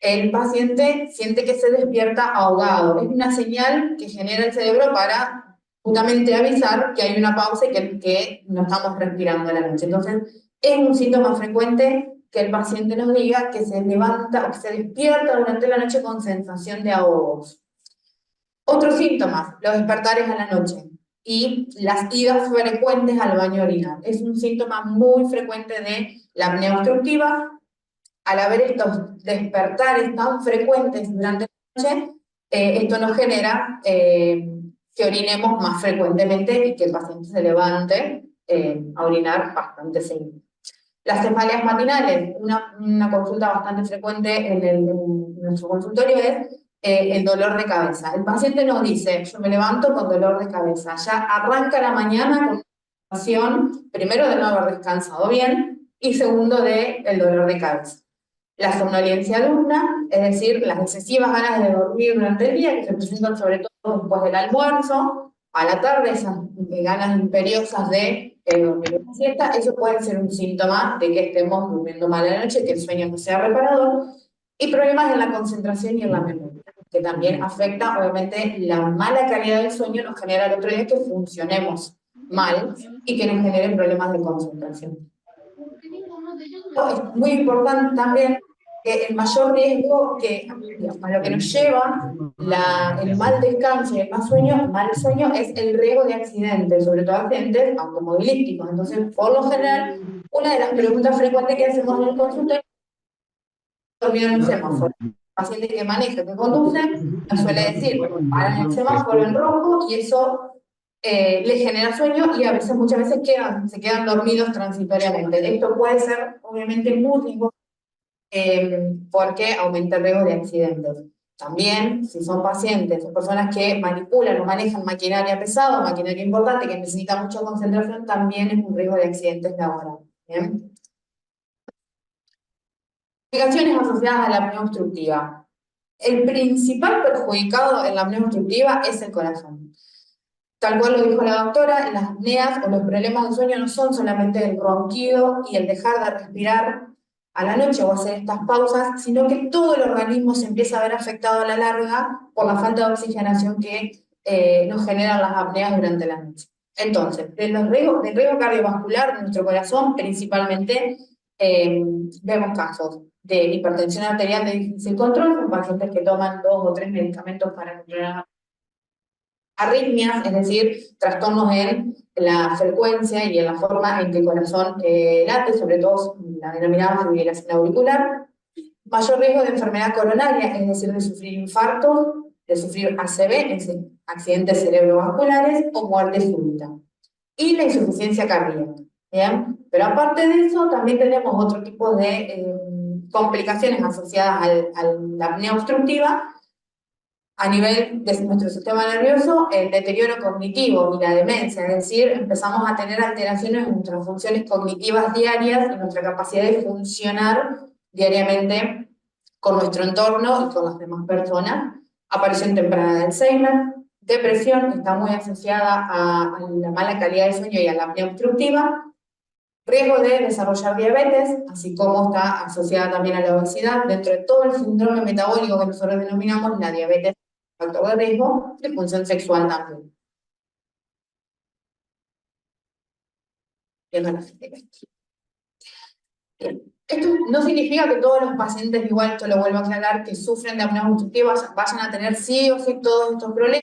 el paciente siente que se despierta ahogado. Es una señal que genera el cerebro para justamente avisar que hay una pausa y que no estamos respirando a la noche. Entonces, es un síntoma frecuente que el paciente nos diga que se levanta o que se despierta durante la noche con sensación de ahogos. Otros síntomas, los despertares a la noche y las idas frecuentes al baño a orinar. Es un síntoma muy frecuente de la apnea obstructiva. Al haber estos despertares tan frecuentes durante la noche, esto nos genera que orinemos más frecuentemente y que el paciente se levante a orinar bastante seguido. Las cefaleas matinales, una consulta bastante frecuente en nuestro consultorio es el dolor de cabeza. El paciente nos dice, yo me levanto con dolor de cabeza. Ya arranca la mañana con una sensación, primero de no haber descansado bien y segundo de el dolor de cabeza. La somnolencia diurna, es decir, las excesivas ganas de dormir durante el día, que se presentan sobre todo después del almuerzo, a la tarde, esas ganas imperiosas de dormir una siesta, eso puede ser un síntoma de que estemos durmiendo mal a la noche, que el sueño no sea reparador, y problemas en la concentración y en la memoria, que también afecta, obviamente, la mala calidad del sueño nos genera el otro día que funcionemos mal y que nos generen problemas de concentración. Es muy importante también que el mayor riesgo a lo que nos lleva el mal descanso y el mal sueño es el riesgo de accidentes, sobre todo accidentes automovilísticos. Entonces, por lo general, una de las preguntas frecuentes que hacemos en el consultorio es dormir en un semáforo. El paciente que maneja, que conduce, nos suele decir, paran el semáforo en rojo y eso les genera sueño y muchas veces se quedan dormidos transitoriamente. Esto puede ser, obviamente, muy riesgoso porque aumenta el riesgo de accidentes. También, si son pacientes o personas que manipulan o manejan maquinaria pesada, maquinaria importante que necesita mucha concentración, también es un riesgo de accidentes laborales. ¿Bien? Complicaciones asociadas a la apnea obstructiva. El principal perjudicado en la apnea obstructiva es el corazón. Tal cual lo dijo la doctora, las apneas o los problemas de sueño no son solamente el ronquido y el dejar de respirar a la noche o hacer estas pausas, sino que todo el organismo se empieza a ver afectado a la larga por la falta de oxigenación que nos generan las apneas durante la noche. Entonces, del riesgo cardiovascular de nuestro corazón, principalmente vemos casos de hipertensión arterial de difícil control, con pacientes que toman 2 o 3 medicamentos para controlar arritmias, es decir, trastornos en la frecuencia y en la forma en que el corazón late, sobre todo la denominada fibrilación auricular, mayor riesgo de enfermedad coronaria, es decir, de sufrir infartos, de sufrir ACV, es decir, accidentes cerebrovasculares o muerte súbita, y la insuficiencia cardíaca. ¿Bien? Pero aparte de eso, también tenemos otro tipo de complicaciones asociadas a la apnea obstructiva, a nivel de nuestro sistema nervioso, el deterioro cognitivo y la demencia, es decir, empezamos a tener alteraciones en nuestras funciones cognitivas diarias y nuestra capacidad de funcionar diariamente con nuestro entorno y con las demás personas. Aparición temprana de Alzheimer, depresión, está muy asociada a la mala calidad del sueño y a la apnea obstructiva, riesgo de desarrollar diabetes, así como está asociada también a la obesidad. Dentro de todo el síndrome metabólico que nosotros denominamos, la diabetes factor de riesgo, de función sexual también. Esto no significa que todos los pacientes, igual esto lo vuelvo a aclarar, que sufren de apnea obstructiva vayan a tener sí o sí todos estos problemas.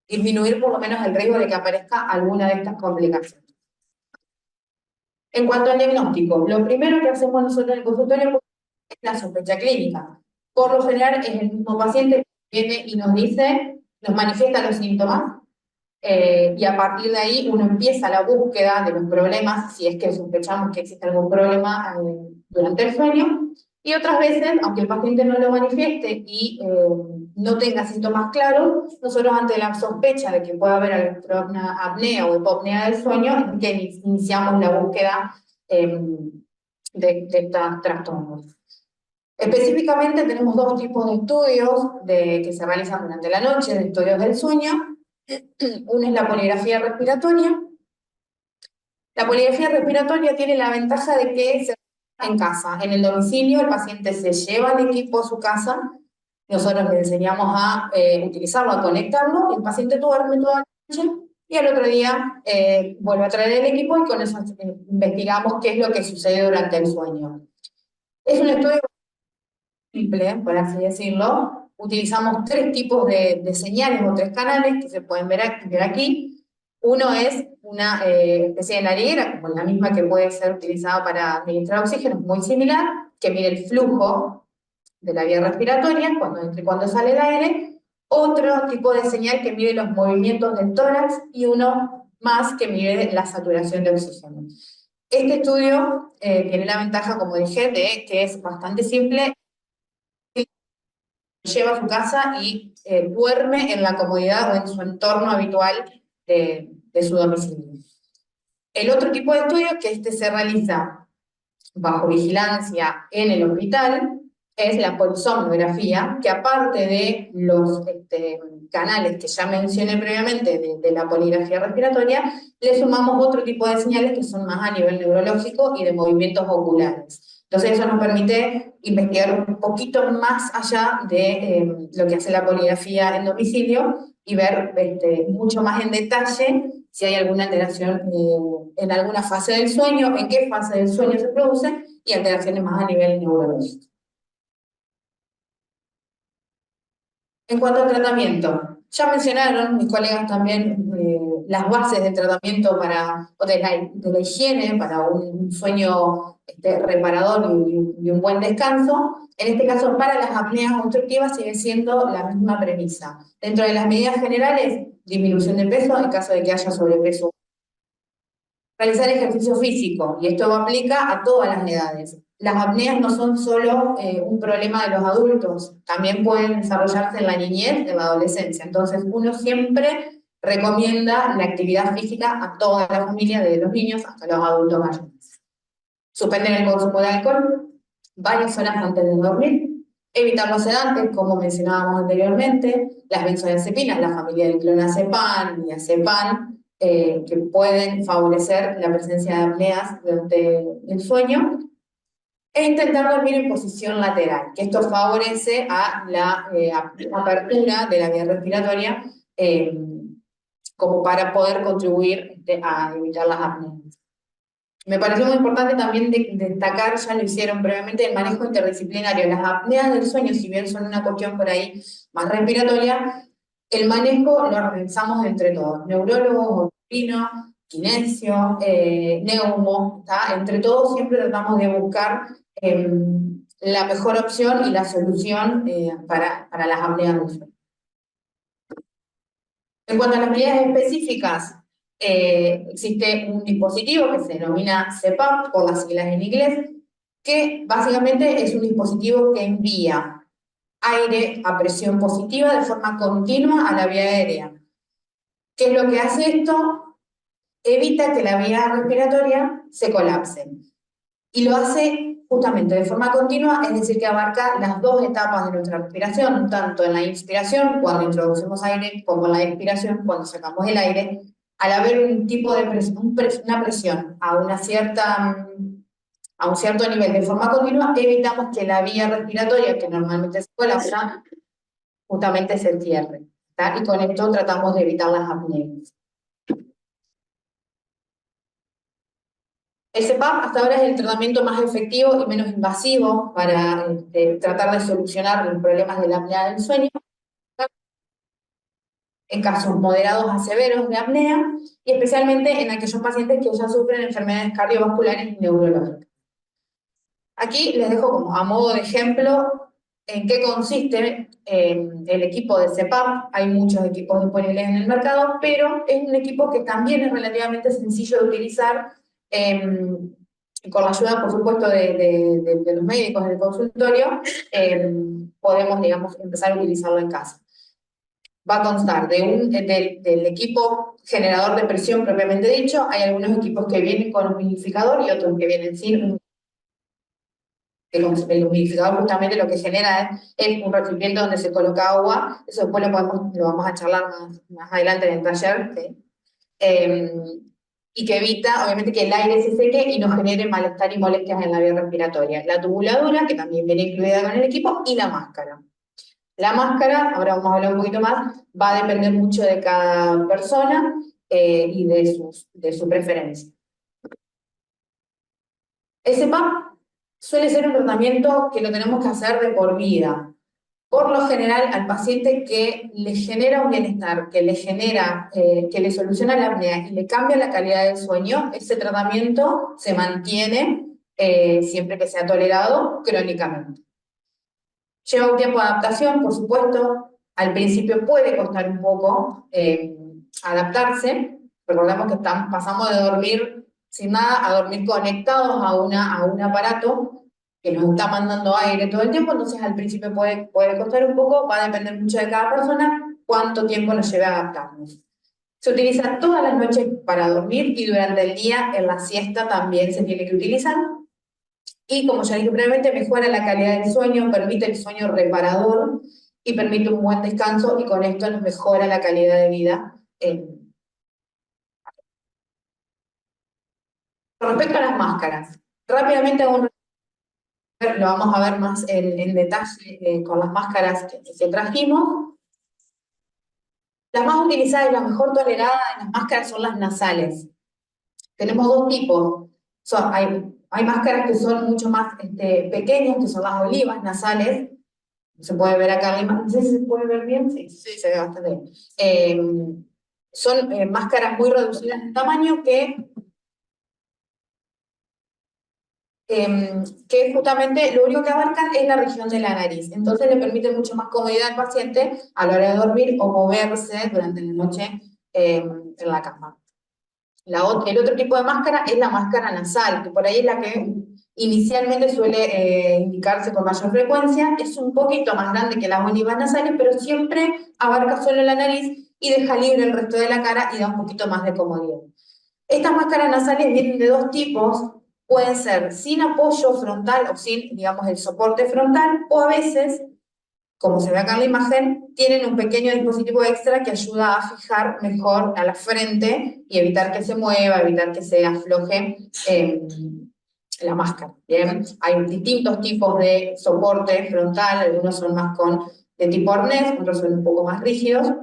Disminuir por lo menos el riesgo de que aparezca alguna de estas complicaciones. En cuanto al diagnóstico, lo primero que hacemos nosotros en el consultorio es la sospecha clínica. Por lo general es el mismo paciente que viene y nos dice, nos manifiesta los síntomas, y a partir de ahí uno empieza la búsqueda de los problemas, si es que sospechamos que existe algún problema durante el sueño, y otras veces, aunque el paciente no lo manifieste y no tenga síntomas claros, nosotros ante la sospecha de que pueda haber alguna apnea o hipopnea del sueño, es que iniciamos la búsqueda de estos trastornos. Específicamente tenemos dos tipos de estudios que se realizan durante la noche, de estudios del sueño. Uno es la poligrafía respiratoria. La poligrafía respiratoria tiene la ventaja de que se en casa, en el domicilio, el paciente se lleva el equipo a su casa, nosotros le enseñamos a utilizarlo, a conectarlo, el paciente duerme toda la noche y al otro día vuelve a traer el equipo y con eso investigamos qué es lo que sucede durante el sueño. Es un estudio simple, por así decirlo. Utilizamos tres tipos de señales o tres canales que se pueden ver aquí. Uno es una especie de nariguera, como la misma que puede ser utilizada para administrar oxígeno, muy similar, que mide el flujo de la vía respiratoria, cuando entra y cuando sale el aire. Otro tipo de señal que mide los movimientos del tórax y uno más que mide la saturación de oxígeno. Este estudio tiene la ventaja, como dije, de que es bastante simple, lleva a su casa y duerme en la comodidad o en su entorno habitual de su domicilio. El otro tipo de estudio, que se realiza bajo vigilancia en el hospital, es la polisomnografía, que aparte de los canales que ya mencioné previamente de la poligrafía respiratoria, le sumamos otro tipo de señales que son más a nivel neurológico y de movimientos oculares. Entonces eso nos permite investigar un poquito más allá de lo que hace la poligrafía en domicilio y ver mucho más en detalle si hay alguna alteración en alguna fase del sueño, en qué fase del sueño se produce y alteraciones más a nivel neurológico. En cuanto al tratamiento, ya mencionaron mis colegas también las bases del tratamiento o de la higiene para un sueño reparador y un buen descanso. En este caso, para las apneas obstructivas sigue siendo la misma premisa. Dentro de las medidas generales, disminución de peso en caso de que haya sobrepeso. Realizar ejercicio físico, y esto aplica a todas las edades. Las apneas no son solo un problema de los adultos, también pueden desarrollarse en la niñez, en la adolescencia. Entonces, uno siempre recomienda la actividad física a toda la familia, desde los niños hasta los adultos mayores. Suspender el consumo de alcohol varias horas antes de dormir. Evitar los sedantes, como mencionábamos anteriormente, las benzodiazepinas, la familia del clonazepam, diazepam, que pueden favorecer la presencia de apneas durante el sueño, e intentar dormir en posición lateral, que esto favorece a la apertura de la vía respiratoria como para poder contribuir a evitar las apneas. Me pareció muy importante también destacar, ya lo hicieron previamente, el manejo interdisciplinario. Las apneas del sueño, si bien son una cuestión por ahí más respiratoria, el manejo lo organizamos entre todos, neurólogos, otorrino, kinesio, neumo, entre todos siempre tratamos de buscar la mejor opción y la solución para las apneas del sueño. En cuanto a las medidas específicas, existe un dispositivo que se denomina CPAP, por las siglas en inglés, que básicamente es un dispositivo que envía aire a presión positiva de forma continua a la vía aérea. ¿Qué es lo que hace esto? Evita que la vía respiratoria se colapse. Y lo hace justamente de forma continua, es decir, que abarca las dos etapas de nuestra respiración, tanto en la inspiración, cuando introducimos aire, como en la expiración, cuando sacamos el aire. Al haber un tipo de una presión a un cierto nivel de forma continua, evitamos que la vía respiratoria, que normalmente se colapsa, justamente se cierre. Y con esto tratamos de evitar las apneas. El CPAP hasta ahora es el tratamiento más efectivo y menos invasivo para tratar de solucionar los problemas de la apnea del sueño en casos moderados a severos de apnea y especialmente en aquellos pacientes que ya sufren enfermedades cardiovasculares y neurológicas. Aquí les dejo como a modo de ejemplo en qué consiste el equipo de CPAP. Hay muchos equipos disponibles en el mercado, pero es un equipo que también es relativamente sencillo de utilizar con la ayuda, por supuesto, de los médicos del consultorio. Podemos, digamos, empezar a utilizarlo en casa. Va a constar del equipo generador de presión propiamente dicho. Hay algunos equipos que vienen con humidificador y otros que vienen sin. El humidificador justamente lo que genera es un recipiente donde se coloca agua. Eso después lo vamos a charlar más adelante en el taller, ¿sí? Y que evita, obviamente, que el aire se seque y no genere malestar y molestias en la vía respiratoria. La tubuladora, que también viene incluida con el equipo, y la máscara. La máscara, ahora vamos a hablar un poquito más, va a depender mucho de cada persona y de su preferencia. El CPAP suele ser un tratamiento que lo tenemos que hacer de por vida. Por lo general, al paciente que le genera un bienestar, que le genera, que le soluciona la apnea y le cambia la calidad del sueño, ese tratamiento se mantiene siempre que sea tolerado crónicamente. Lleva un tiempo de adaptación, por supuesto. Al principio puede costar un poco adaptarse. Recordemos que pasamos de dormir sin nada a dormir conectados a un aparato que nos está mandando aire todo el tiempo, entonces al principio puede costar un poco, va a depender mucho de cada persona cuánto tiempo nos lleve a adaptarnos. Se utiliza todas las noches para dormir y durante el día en la siesta también se tiene que utilizar. Y como ya dije previamente, mejora la calidad del sueño, permite el sueño reparador y permite un buen descanso y con esto nos mejora la calidad de vida. Con respecto a las máscaras, rápidamente lo vamos a ver más en detalle con las máscaras que trajimos. Las más utilizadas y las mejor toleradas de las máscaras son las nasales. Tenemos dos tipos. Hay máscaras que son mucho más pequeñas, que son las olivas nasales. Se puede ver acá la imagen. No sé si se puede ver bien. Sí, se ve bastante bien. Son máscaras muy reducidas en tamaño que justamente lo único que abarcan es la región de la nariz. Entonces le permite mucho más comodidad al paciente a la hora de dormir o moverse durante la noche en la cama. El otro tipo de máscara es la máscara nasal, que por ahí es la que inicialmente suele indicarse con mayor frecuencia. Es un poquito más grande que las olivas nasales, pero siempre abarca solo la nariz y deja libre el resto de la cara y da un poquito más de comodidad. Estas máscaras nasales vienen de dos tipos. Pueden ser sin apoyo frontal o sin, digamos, el soporte frontal, o a veces, como se ve acá en la imagen, tienen un pequeño dispositivo extra que ayuda a fijar mejor a la frente y evitar que se mueva, evitar que se afloje la máscara. ¿Bien? Hay distintos tipos de soporte frontal, algunos son más de tipo arnés, otros son un poco más rígidos,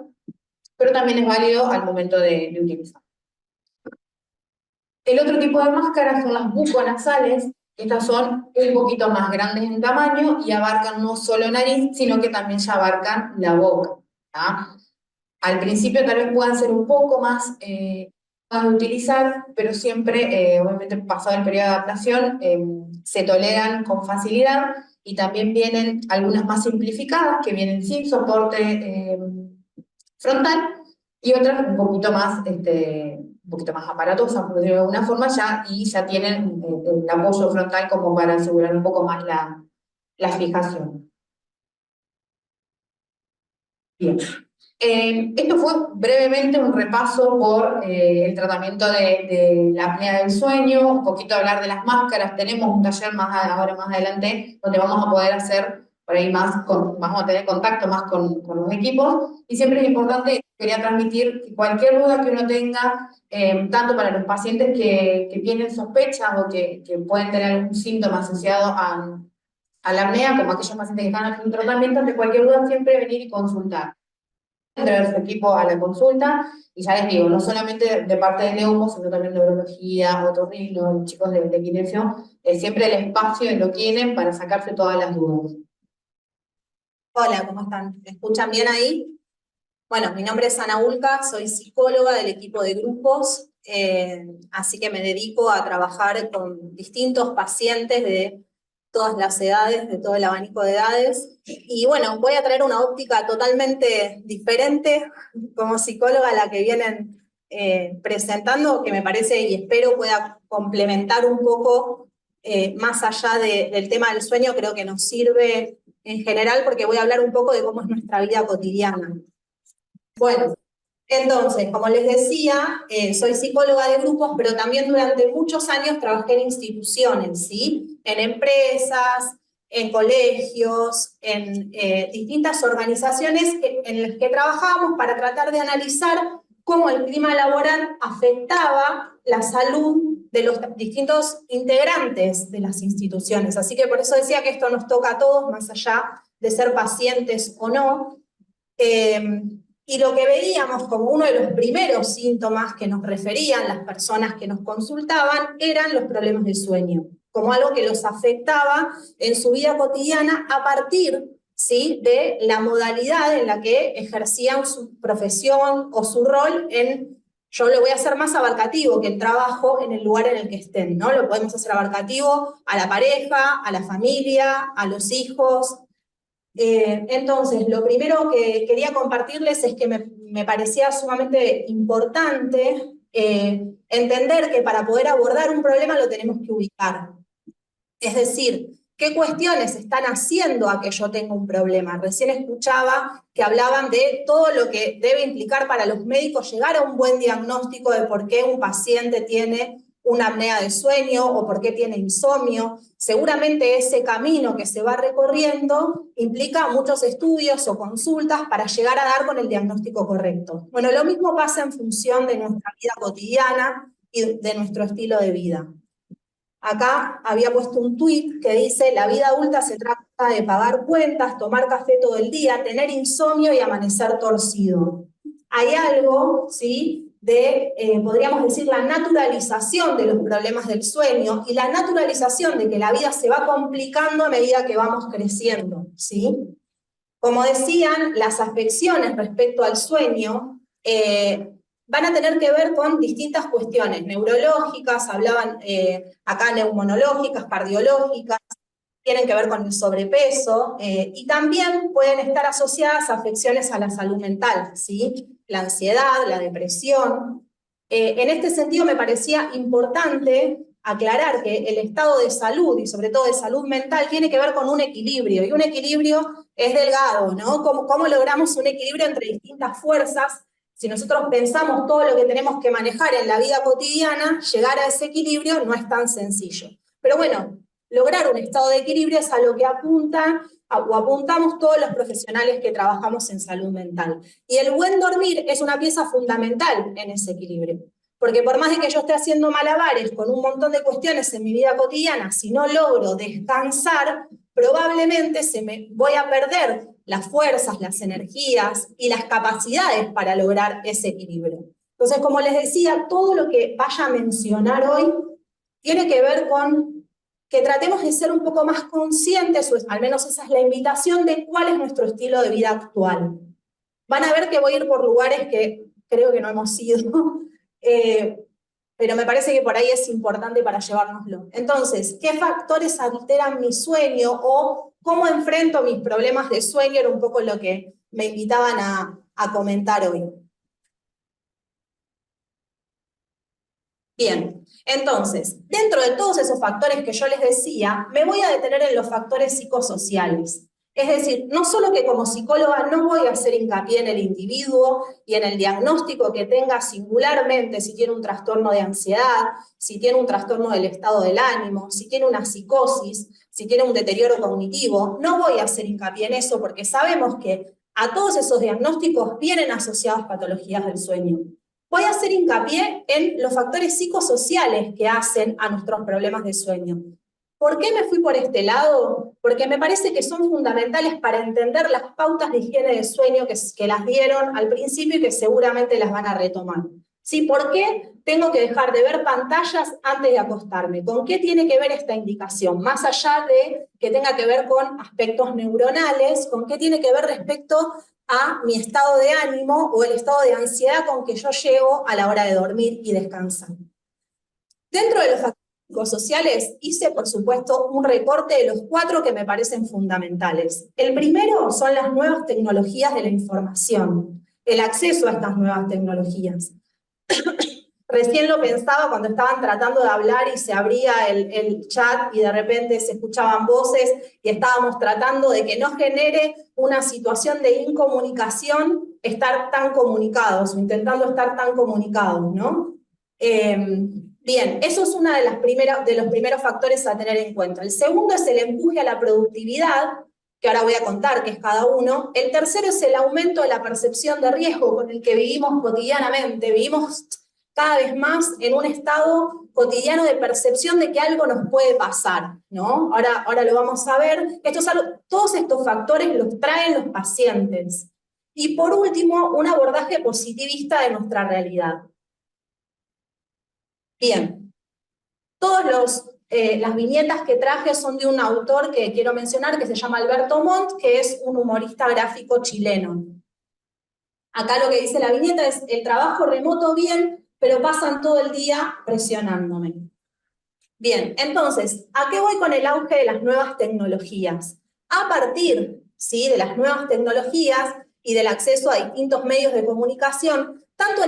pero también es válido al momento de utilizar. El otro tipo de máscaras son las buconasales. Estas son un poquito más grandes en tamaño y abarcan no solo nariz, sino que también ya abarcan la boca. ¿tá? Al principio tal vez puedan ser un poco más de utilizar, pero siempre, obviamente pasado el periodo de adaptación, se toleran con facilidad y también vienen algunas más simplificadas que vienen sin soporte frontal y otras un poquito más aparatosas, por decirlo de alguna forma, ya tienen el apoyo frontal como para asegurar un poco más la fijación. Bien. Esto fue brevemente un repaso por el tratamiento de la apnea del sueño, un poquito hablar de las máscaras. Tenemos un taller ahora más adelante donde vamos a poder hacer por ahí vamos a tener contacto más con los equipos, y siempre es importante, quería transmitir que cualquier duda que uno tenga, tanto para los pacientes que tienen sospechas o que pueden tener algún síntoma asociado a la apnea, como aquellos pacientes que están haciendo un tratamiento, de cualquier duda siempre venir y consultar. traer su equipo a la consulta, y ya les digo, no solamente de parte de Neumo, sino también de neurología, otorrino, chicos de kinesio, siempre el espacio lo tienen para sacarse todas las dudas. Hola, ¿cómo están? ¿Me escuchan bien ahí? Bueno, mi nombre es Ana Ulca, soy psicóloga del equipo de grupos, así que me dedico a trabajar con distintos pacientes de todas las edades, de todo el abanico de edades. Y bueno, voy a traer una óptica totalmente diferente como psicóloga a la que vienen presentando, que me parece y espero pueda complementar un poco más allá del tema del sueño, creo que nos sirve en general porque voy a hablar un poco de cómo es nuestra vida cotidiana. Bueno, entonces, como les decía, soy psicóloga de grupos, pero también durante muchos años trabajé en instituciones, ¿sí? En empresas, en colegios, en distintas organizaciones en las que trabajábamos para tratar de analizar cómo el clima laboral afectaba la salud de los distintos integrantes de las instituciones. Así que por eso decía que esto nos toca a todos, más allá de ser pacientes o no. Y lo que veíamos como uno de los primeros síntomas que nos referían las personas que nos consultaban eran los problemas de sueño, como algo que los afectaba en su vida cotidiana a partir, ¿sí?, de la modalidad en la que ejercían su profesión o su rol en, yo lo voy a hacer más abarcativo que el trabajo en el lugar en el que estén, ¿no? Lo podemos hacer abarcativo a la pareja, a la familia, a los hijos. Entonces, lo primero que quería compartirles es que me parecía sumamente importante entender que para poder abordar un problema lo tenemos que ubicar. Es decir, ¿qué cuestiones están haciendo a que yo tenga un problema? Recién escuchaba que hablaban de todo lo que debe implicar para los médicos llegar a un buen diagnóstico de por qué un paciente tiene una apnea de sueño o por qué tiene insomnio. Seguramente ese camino que se va recorriendo implica muchos estudios o consultas para llegar a dar con el diagnóstico correcto. Bueno, lo mismo pasa en función de nuestra vida cotidiana y de nuestro estilo de vida. Acá había puesto un tuit que dice: la vida adulta se trata de pagar cuentas, tomar café todo el día, tener insomnio y amanecer torcido. Hay algo, ¿sí?, de, podríamos decir, la naturalización de los problemas del sueño y la naturalización de que la vida se va complicando a medida que vamos creciendo, ¿sí? Como decían, las afecciones respecto al sueño van a tener que ver con distintas cuestiones neurológicas, hablaban acá neumonológicas, cardiológicas, tienen que ver con el sobrepeso, y también pueden estar asociadas a afecciones a la salud mental, ¿sí? La ansiedad, la depresión. En este sentido me parecía importante aclarar que el estado de salud, y sobre todo de salud mental, tiene que ver con un equilibrio, y un equilibrio es delgado, ¿no? ¿Cómo logramos un equilibrio entre distintas fuerzas? Si nosotros pensamos todo lo que tenemos que manejar en la vida cotidiana, llegar a ese equilibrio no es tan sencillo. Pero bueno, lograr un estado de equilibrio es a lo que apuntamos todos los profesionales que trabajamos en salud mental. Y el buen dormir es una pieza fundamental en ese equilibrio. Porque por más de que yo esté haciendo malabares con un montón de cuestiones en mi vida cotidiana, si no logro descansar, probablemente voy a perder las fuerzas, las energías y las capacidades para lograr ese equilibrio. Entonces, como les decía, todo lo que vaya a mencionar hoy tiene que ver con que tratemos de ser un poco más conscientes, o al menos esa es la invitación, de cuál es nuestro estilo de vida actual. Van a ver que voy a ir por lugares que creo que no hemos ido, pero me parece que por ahí es importante para llevárnoslo. Entonces, ¿qué factores alteran mi sueño o cómo enfrento mis problemas de sueño? Era un poco lo que me invitaban a comentar hoy. Bien, entonces, dentro de todos esos factores que yo les decía, me voy a detener en los factores psicosociales. Es decir, no solo que como psicóloga no voy a hacer hincapié en el individuo y en el diagnóstico que tenga singularmente, si tiene un trastorno de ansiedad, si tiene un trastorno del estado del ánimo, si tiene una psicosis, si tiene un deterioro cognitivo, no voy a hacer hincapié en eso porque sabemos que a todos esos diagnósticos vienen asociados patologías del sueño. Voy a hacer hincapié en los factores psicosociales que hacen a nuestros problemas de sueño. ¿Por qué me fui por este lado? Porque me parece que son fundamentales para entender las pautas de higiene de sueño que las dieron al principio y que seguramente las van a retomar. ¿Sí? ¿Por qué tengo que dejar de ver pantallas antes de acostarme? ¿Con qué tiene que ver esta indicación? Más allá de que tenga que ver con aspectos neuronales, ¿con qué tiene que ver respecto a mi estado de ánimo o el estado de ansiedad con que yo llego a la hora de dormir y descansar? Dentro de los factores psicosociales hice, por supuesto, un recorte de los 4 que me parecen fundamentales. El primero son las nuevas tecnologías de la información, el acceso a estas nuevas tecnologías. Recién lo pensaba cuando estaban tratando de hablar y se abría el chat y de repente se escuchaban voces y estábamos tratando de que no genere una situación de incomunicación estar tan comunicados o intentando estar tan comunicados, ¿no? Bien, eso es uno de los primeros factores a tener en cuenta. El segundo es el empuje a la productividad, que ahora voy a contar qué es cada uno. El tercero es el aumento de la percepción de riesgo con el que vivimos cotidianamente. Vivimos cada vez más en un estado cotidiano de percepción de que algo nos puede pasar, ¿no? Ahora lo vamos a ver. Todos estos factores los traen los pacientes. Y por último, un abordaje positivista de nuestra realidad. Bien, todas las viñetas que traje son de un autor que quiero mencionar, que se llama Alberto Montt, que es un humorista gráfico chileno. Acá lo que dice la viñeta es: el trabajo remoto bien, pero pasan todo el día presionándome. Bien, entonces, ¿a qué voy con el auge de las nuevas tecnologías? A partir, ¿sí?, de las nuevas tecnologías y del acceso a distintos medios de comunicación, tanto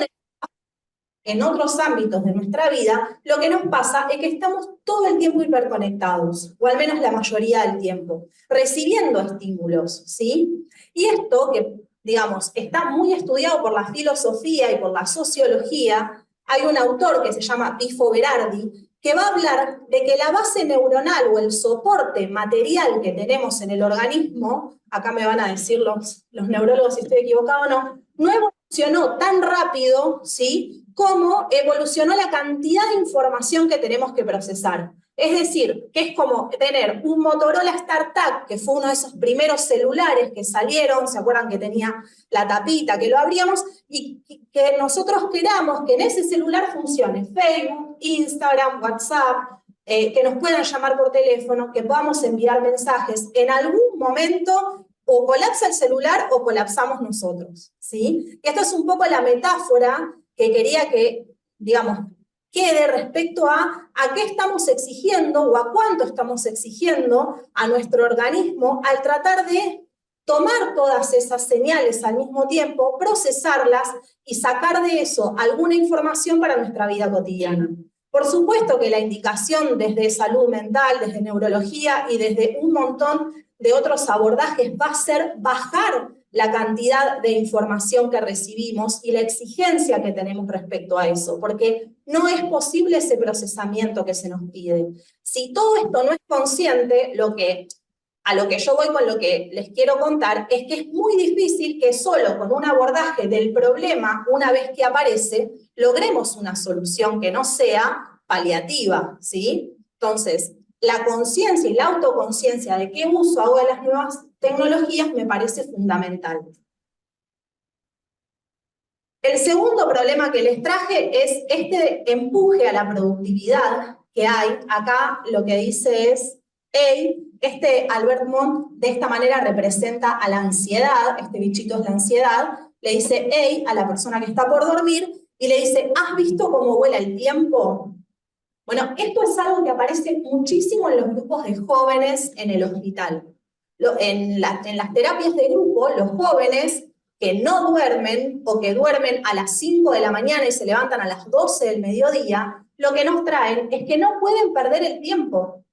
en otros ámbitos de nuestra vida, lo que nos pasa es que estamos todo el tiempo hiperconectados, o al menos la mayoría del tiempo, recibiendo estímulos, ¿sí? Y esto, que digamos, está muy estudiado por la filosofía y por la sociología. Hay un autor que se llama Pifo Berardi, que va a hablar de que la base neuronal o el soporte material que tenemos en el organismo, acá me van a decir los neurólogos si estoy equivocado o no, no evolucionó tan rápido, ¿sí?, como evolucionó la cantidad de información que tenemos que procesar. Es decir, que es como tener un Motorola StarTAC, que fue uno de esos primeros celulares que salieron, ¿se acuerdan que tenía la tapita, que lo abríamos? Y que nosotros queramos que en ese celular funcione Facebook, Instagram, WhatsApp, que nos puedan llamar por teléfono, que podamos enviar mensajes. En algún momento o colapsa el celular o colapsamos nosotros, ¿sí? Y esto es un poco la metáfora que quería que, digamos, quede respecto a qué estamos exigiendo o a cuánto estamos exigiendo a nuestro organismo al tratar de tomar todas esas señales al mismo tiempo, procesarlas y sacar de eso alguna información para nuestra vida cotidiana. Por supuesto que la indicación desde salud mental, desde neurología y desde un montón de otros abordajes va a ser bajar la cantidad de información que recibimos y la exigencia que tenemos respecto a eso, porque no es posible ese procesamiento que se nos pide. Si todo esto no es consciente, a lo que yo voy con lo que les quiero contar es que es muy difícil que solo con un abordaje del problema, una vez que aparece, logremos una solución que no sea paliativa, ¿sí? Entonces, la conciencia y la autoconciencia de qué uso hago de las nuevas tecnologías me parece fundamental. El segundo problema que les traje es este empuje a la productividad que hay. Acá lo que dice es: hey, Albert Montt de esta manera representa a la ansiedad, este bichito es la ansiedad, le dice hey a la persona que está por dormir y le dice: ¿has visto cómo vuela el tiempo? Bueno, esto es algo que aparece muchísimo en los grupos de jóvenes en el hospital. En las terapias de grupo, los jóvenes que no duermen o que duermen a las 5 de la mañana y se levantan a las 12 del mediodía, lo que nos traen es que no pueden perder el tiempo.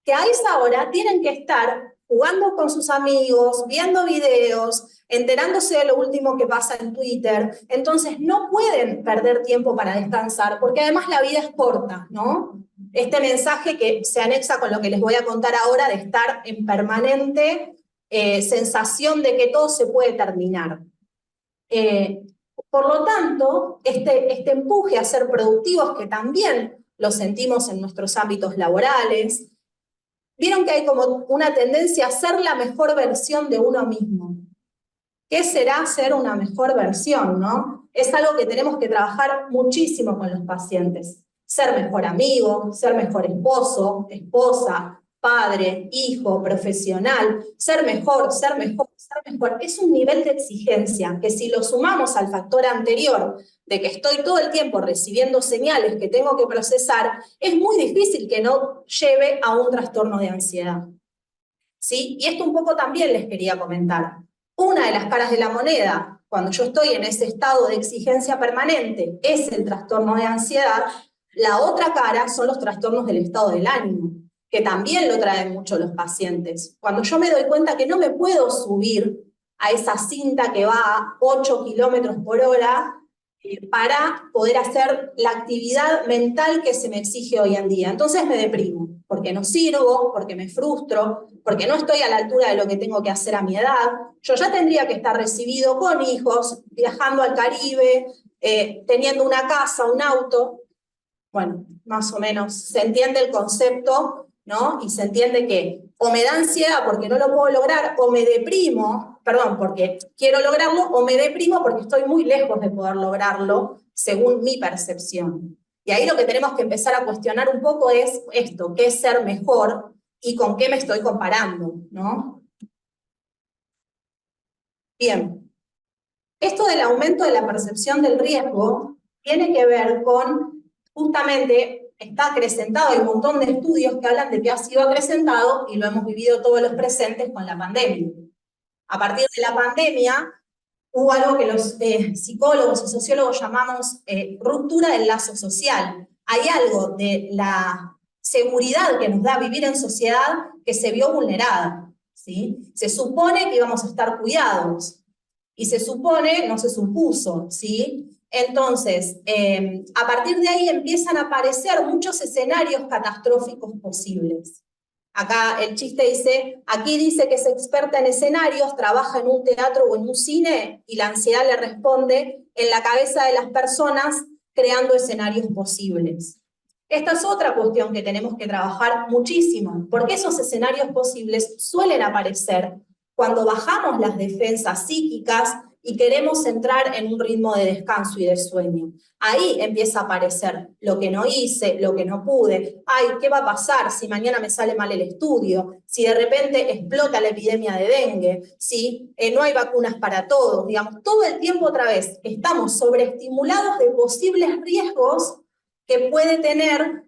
Que a esa hora tienen que estar jugando con sus amigos, viendo videos, enterándose de lo último que pasa en Twitter. Entonces no pueden perder tiempo para descansar, porque además la vida es corta, ¿no? Este mensaje que se anexa con lo que les voy a contar ahora, de estar en permanente sensación de que todo se puede terminar. Por lo tanto, este empuje a ser productivos, que también lo sentimos en nuestros ámbitos laborales, vieron que hay como una tendencia a ser la mejor versión de uno mismo. ¿Qué será ser una mejor versión, no? Es algo que tenemos que trabajar muchísimo con los pacientes. Ser mejor amigo, ser mejor esposo, esposa, padre, hijo, profesional, ser mejor, ser mejor, ser mejor. Es un nivel de exigencia que si lo sumamos al factor anterior de que estoy todo el tiempo recibiendo señales que tengo que procesar, es muy difícil que no lleve a un trastorno de ansiedad. ¿Sí? Y esto un poco también les quería comentar. Una de las caras de la moneda, cuando yo estoy en ese estado de exigencia permanente, es el trastorno de ansiedad. La otra cara son los trastornos del estado del ánimo, que también lo traen mucho los pacientes. Cuando yo me doy cuenta que no me puedo subir a esa cinta que va a 8 kilómetros por hora para poder hacer la actividad mental que se me exige hoy en día. Entonces me deprimo, porque no sirvo, porque me frustro, porque no estoy a la altura de lo que tengo que hacer a mi edad. Yo ya tendría que estar recibido con hijos, viajando al Caribe, teniendo una casa, un auto. Bueno, más o menos se entiende el concepto, ¿no? Y se entiende que o me da ansiedad porque no lo puedo lograr, o me deprimo, perdón, porque quiero lograrlo, o me deprimo porque estoy muy lejos de poder lograrlo, según mi percepción. Y ahí lo que tenemos que empezar a cuestionar un poco es esto, qué es ser mejor y con qué me estoy comparando, ¿no? Bien. Esto del aumento de la percepción del riesgo tiene que ver con, justamente, está acrecentado, hay un montón de estudios que hablan de que ha sido acrecentado y lo hemos vivido todos los presentes con la pandemia. A partir de la pandemia hubo algo que los psicólogos y sociólogos llamamos ruptura del lazo social. Hay algo de la seguridad que nos da vivir en sociedad que se vio vulnerada, ¿sí? Se supone que íbamos a estar cuidados, y se supone, no se supuso, ¿sí? Entonces, a partir de ahí empiezan a aparecer muchos escenarios catastróficos posibles. Acá el chiste dice, aquí dice que es experta en escenarios, trabaja en un teatro o en un cine, y la ansiedad le responde en la cabeza de las personas creando escenarios posibles. Esta es otra cuestión que tenemos que trabajar muchísimo, porque esos escenarios posibles suelen aparecer cuando bajamos las defensas psíquicas y queremos entrar en un ritmo de descanso y de sueño. Ahí empieza a aparecer lo que no hice, lo que no pude. Ay, ¿qué va a pasar si mañana me sale mal el estudio? Si de repente explota la epidemia de dengue, si no hay vacunas para todos. Digamos, todo el tiempo otra vez estamos sobreestimulados de posibles riesgos que puede tener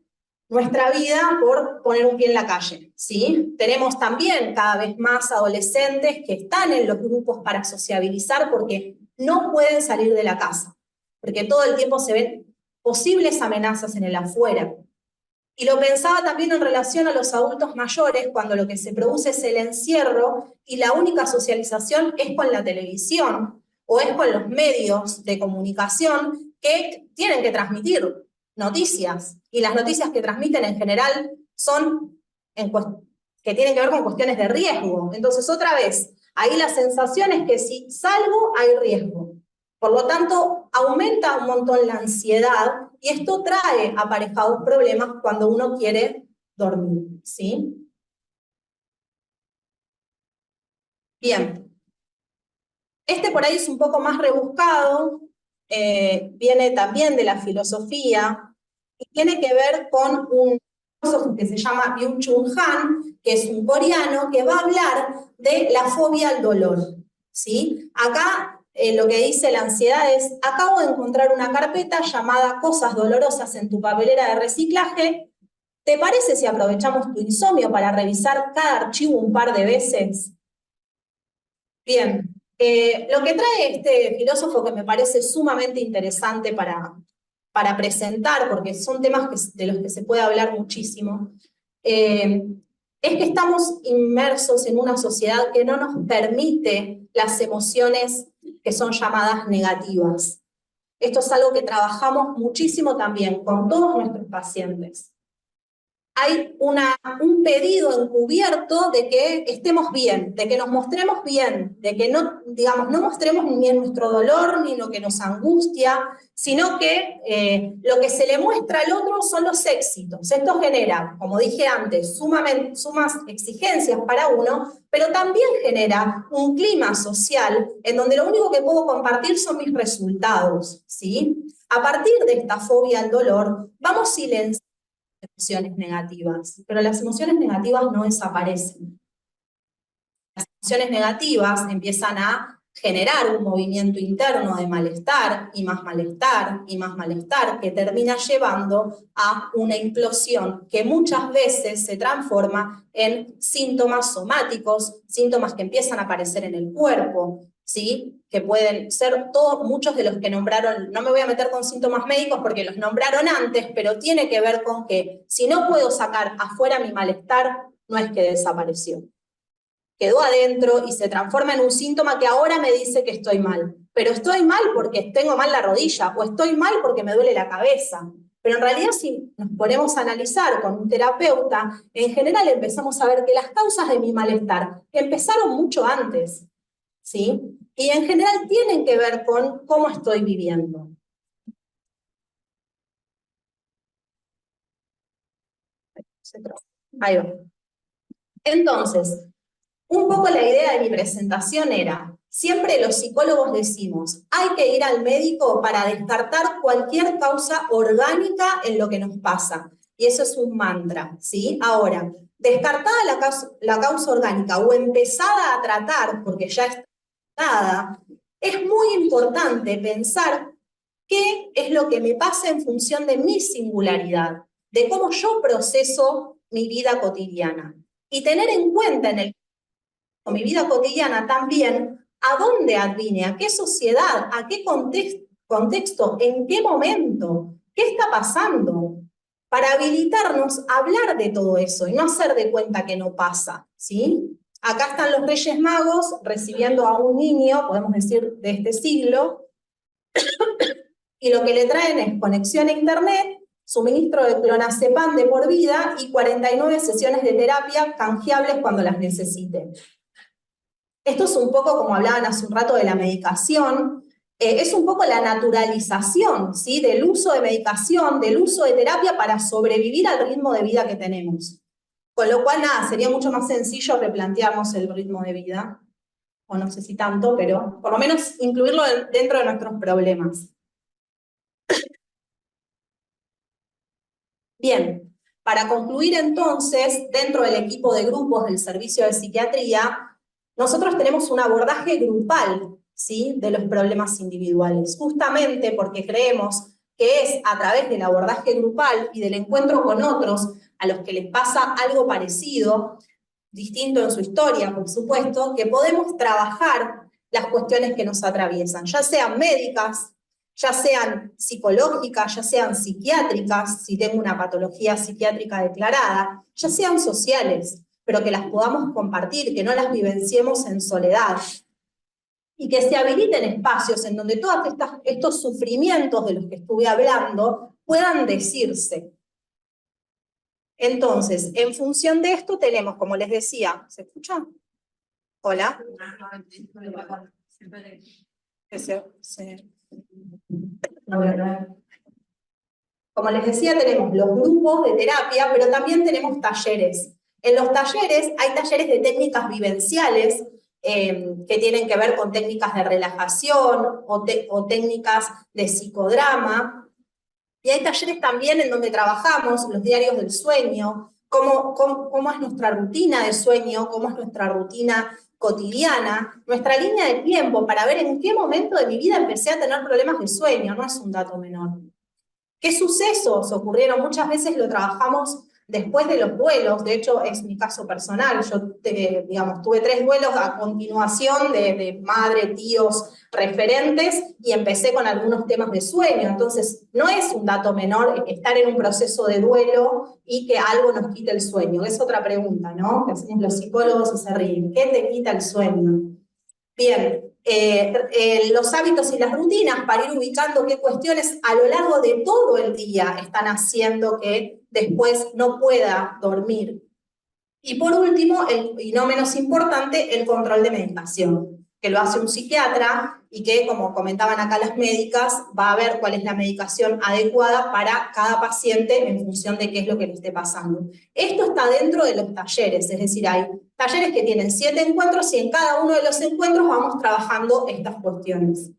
nuestra vida por poner un pie en la calle, ¿sí? Tenemos también cada vez más adolescentes que están en los grupos para sociabilizar porque no pueden salir de la casa, porque todo el tiempo se ven posibles amenazas en el afuera. Y lo pensaba también en relación a los adultos mayores, cuando lo que se produce es el encierro y la única socialización es con la televisión o es con los medios de comunicación que tienen que transmitir noticias, y las noticias que transmiten en general son que tienen que ver con cuestiones de riesgo. Entonces, otra vez, ahí la sensación es que si salgo hay riesgo. Por lo tanto, aumenta un montón la ansiedad y esto trae aparejados problemas cuando uno quiere dormir, ¿sí? Bien. Este por ahí es un poco más rebuscado, viene también de la filosofía, y tiene que ver con un filósofo que se llama Byung-Chul Han, que es un coreano, que va a hablar de la fobia al dolor, ¿sí? Acá lo que dice la ansiedad es, acabo de encontrar una carpeta llamada Cosas dolorosas en tu papelera de reciclaje, ¿te parece si aprovechamos tu insomnio para revisar cada archivo un par de veces? Bien. Lo que trae este filósofo, que me parece sumamente interesante para presentar, porque son temas de los que se puede hablar muchísimo, es que estamos inmersos en una sociedad que no nos permite las emociones que son llamadas negativas. Esto es algo que trabajamos muchísimo también con todos nuestros pacientes. hay un pedido encubierto de que estemos bien, de que nos mostremos bien, de que no, digamos, no mostremos ni bien nuestro dolor, ni lo que nos angustia, sino que lo que se le muestra al otro son los éxitos. Esto genera, como dije antes, sumas exigencias para uno, pero también genera un clima social en donde lo único que puedo compartir son mis resultados, ¿sí? A partir de esta fobia al dolor, vamos silenciando emociones negativas, pero las emociones negativas no desaparecen. Las emociones negativas empiezan a generar un movimiento interno de malestar, y más malestar, y más malestar, que termina llevando a una implosión que muchas veces se transforma en síntomas somáticos, síntomas que empiezan a aparecer en el cuerpo, ¿sí? Que pueden ser muchos de los que nombraron, no me voy a meter con síntomas médicos porque los nombraron antes, pero tiene que ver con que si no puedo sacar afuera mi malestar, no es que desapareció. Quedó adentro y se transforma en un síntoma que ahora me dice que estoy mal. Pero estoy mal porque tengo mal la rodilla, o estoy mal porque me duele la cabeza. Pero en realidad, si nos ponemos a analizar con un terapeuta, en general empezamos a ver que las causas de mi malestar empezaron mucho antes, ¿sí? Y en general tienen que ver con cómo estoy viviendo. Ahí va. Entonces, un poco la idea de mi presentación era, siempre los psicólogos decimos, hay que ir al médico para descartar cualquier causa orgánica en lo que nos pasa. Y eso es un mantra, ¿sí? Ahora, descartada la causa orgánica o empezada a tratar, porque ya está tratada, es muy importante pensar qué es lo que me pasa en función de mi singularidad, de cómo yo proceso mi vida cotidiana. Y tener en cuenta en mi vida cotidiana también a dónde advine, a qué sociedad, a qué contexto, en qué momento, qué está pasando, para habilitarnos a hablar de todo eso y no hacer de cuenta que no pasa, ¿sí? Acá están los Reyes Magos recibiendo a un niño, podemos decir, de este siglo, y lo que le traen es conexión a internet, suministro de clonazepam de por vida y 49 sesiones de terapia canjeables cuando las necesiten. Esto es un poco, como hablaban hace un rato de la medicación, es un poco la naturalización, ¿sí? Del uso de medicación, del uso de terapia para sobrevivir al ritmo de vida que tenemos. Con lo cual, nada, sería mucho más sencillo replantearnos el ritmo de vida, o no sé si tanto, pero por lo menos incluirlo dentro de nuestros problemas. Bien, para concluir entonces, dentro del equipo de grupos del servicio de psiquiatría, nosotros tenemos un abordaje grupal, ¿sí? De los problemas individuales, justamente porque creemos que es a través del abordaje grupal y del encuentro con otros a los que les pasa algo parecido, distinto en su historia, por supuesto, que podemos trabajar las cuestiones que nos atraviesan, ya sean médicas, ya sean psicológicas, ya sean psiquiátricas, si tengo una patología psiquiátrica declarada, ya sean sociales, pero que las podamos compartir, que no las vivenciemos en soledad. Y que se habiliten espacios en donde todos estos sufrimientos de los que estuve hablando puedan decirse. Entonces, en función de esto tenemos, como les decía, ¿se escucha? Hola. Como les decía, tenemos los grupos de terapia, pero también tenemos talleres. En los talleres hay talleres de técnicas vivenciales que tienen que ver con técnicas de relajación o técnicas de psicodrama. Y hay talleres también en donde trabajamos los diarios del sueño, cómo es nuestra rutina de sueño, cómo es nuestra rutina cotidiana, nuestra línea de tiempo para ver en qué momento de mi vida empecé a tener problemas de sueño, no es un dato menor. ¿Qué sucesos ocurrieron? Muchas veces lo trabajamos después de los duelos, de hecho es mi caso personal, yo tuve 3 duelos a continuación de madre, tíos, referentes, y empecé con algunos temas de sueño, entonces no es un dato menor estar en un proceso de duelo y que algo nos quite el sueño, es otra pregunta, ¿no? Que hacemos los psicólogos y se ríen, ¿qué te quita el sueño? Bien, los hábitos y las rutinas para ir ubicando qué cuestiones a lo largo de todo el día están haciendo que después no pueda dormir. Y por último, y no menos importante, el control de medicación, que lo hace un psiquiatra y que, como comentaban acá las médicas, va a ver cuál es la medicación adecuada para cada paciente en función de qué es lo que le esté pasando. Esto está dentro de los talleres, es decir, hay talleres que tienen 7 encuentros y en cada uno de los encuentros vamos trabajando estas cuestiones.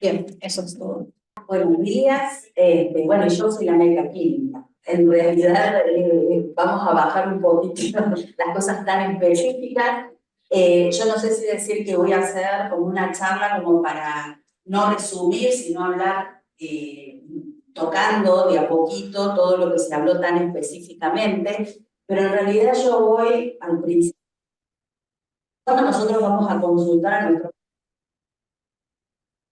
Bien, eso es todo. Buenos días, bueno, yo soy la médica clínica. En realidad vamos a bajar un poquito las cosas tan específicas. Yo no sé si decir que voy a hacer como una charla como para no resumir, sino hablar tocando de a poquito todo lo que se habló tan específicamente, pero en realidad yo voy al principio. Cuando nosotros vamos a consultar a nuestro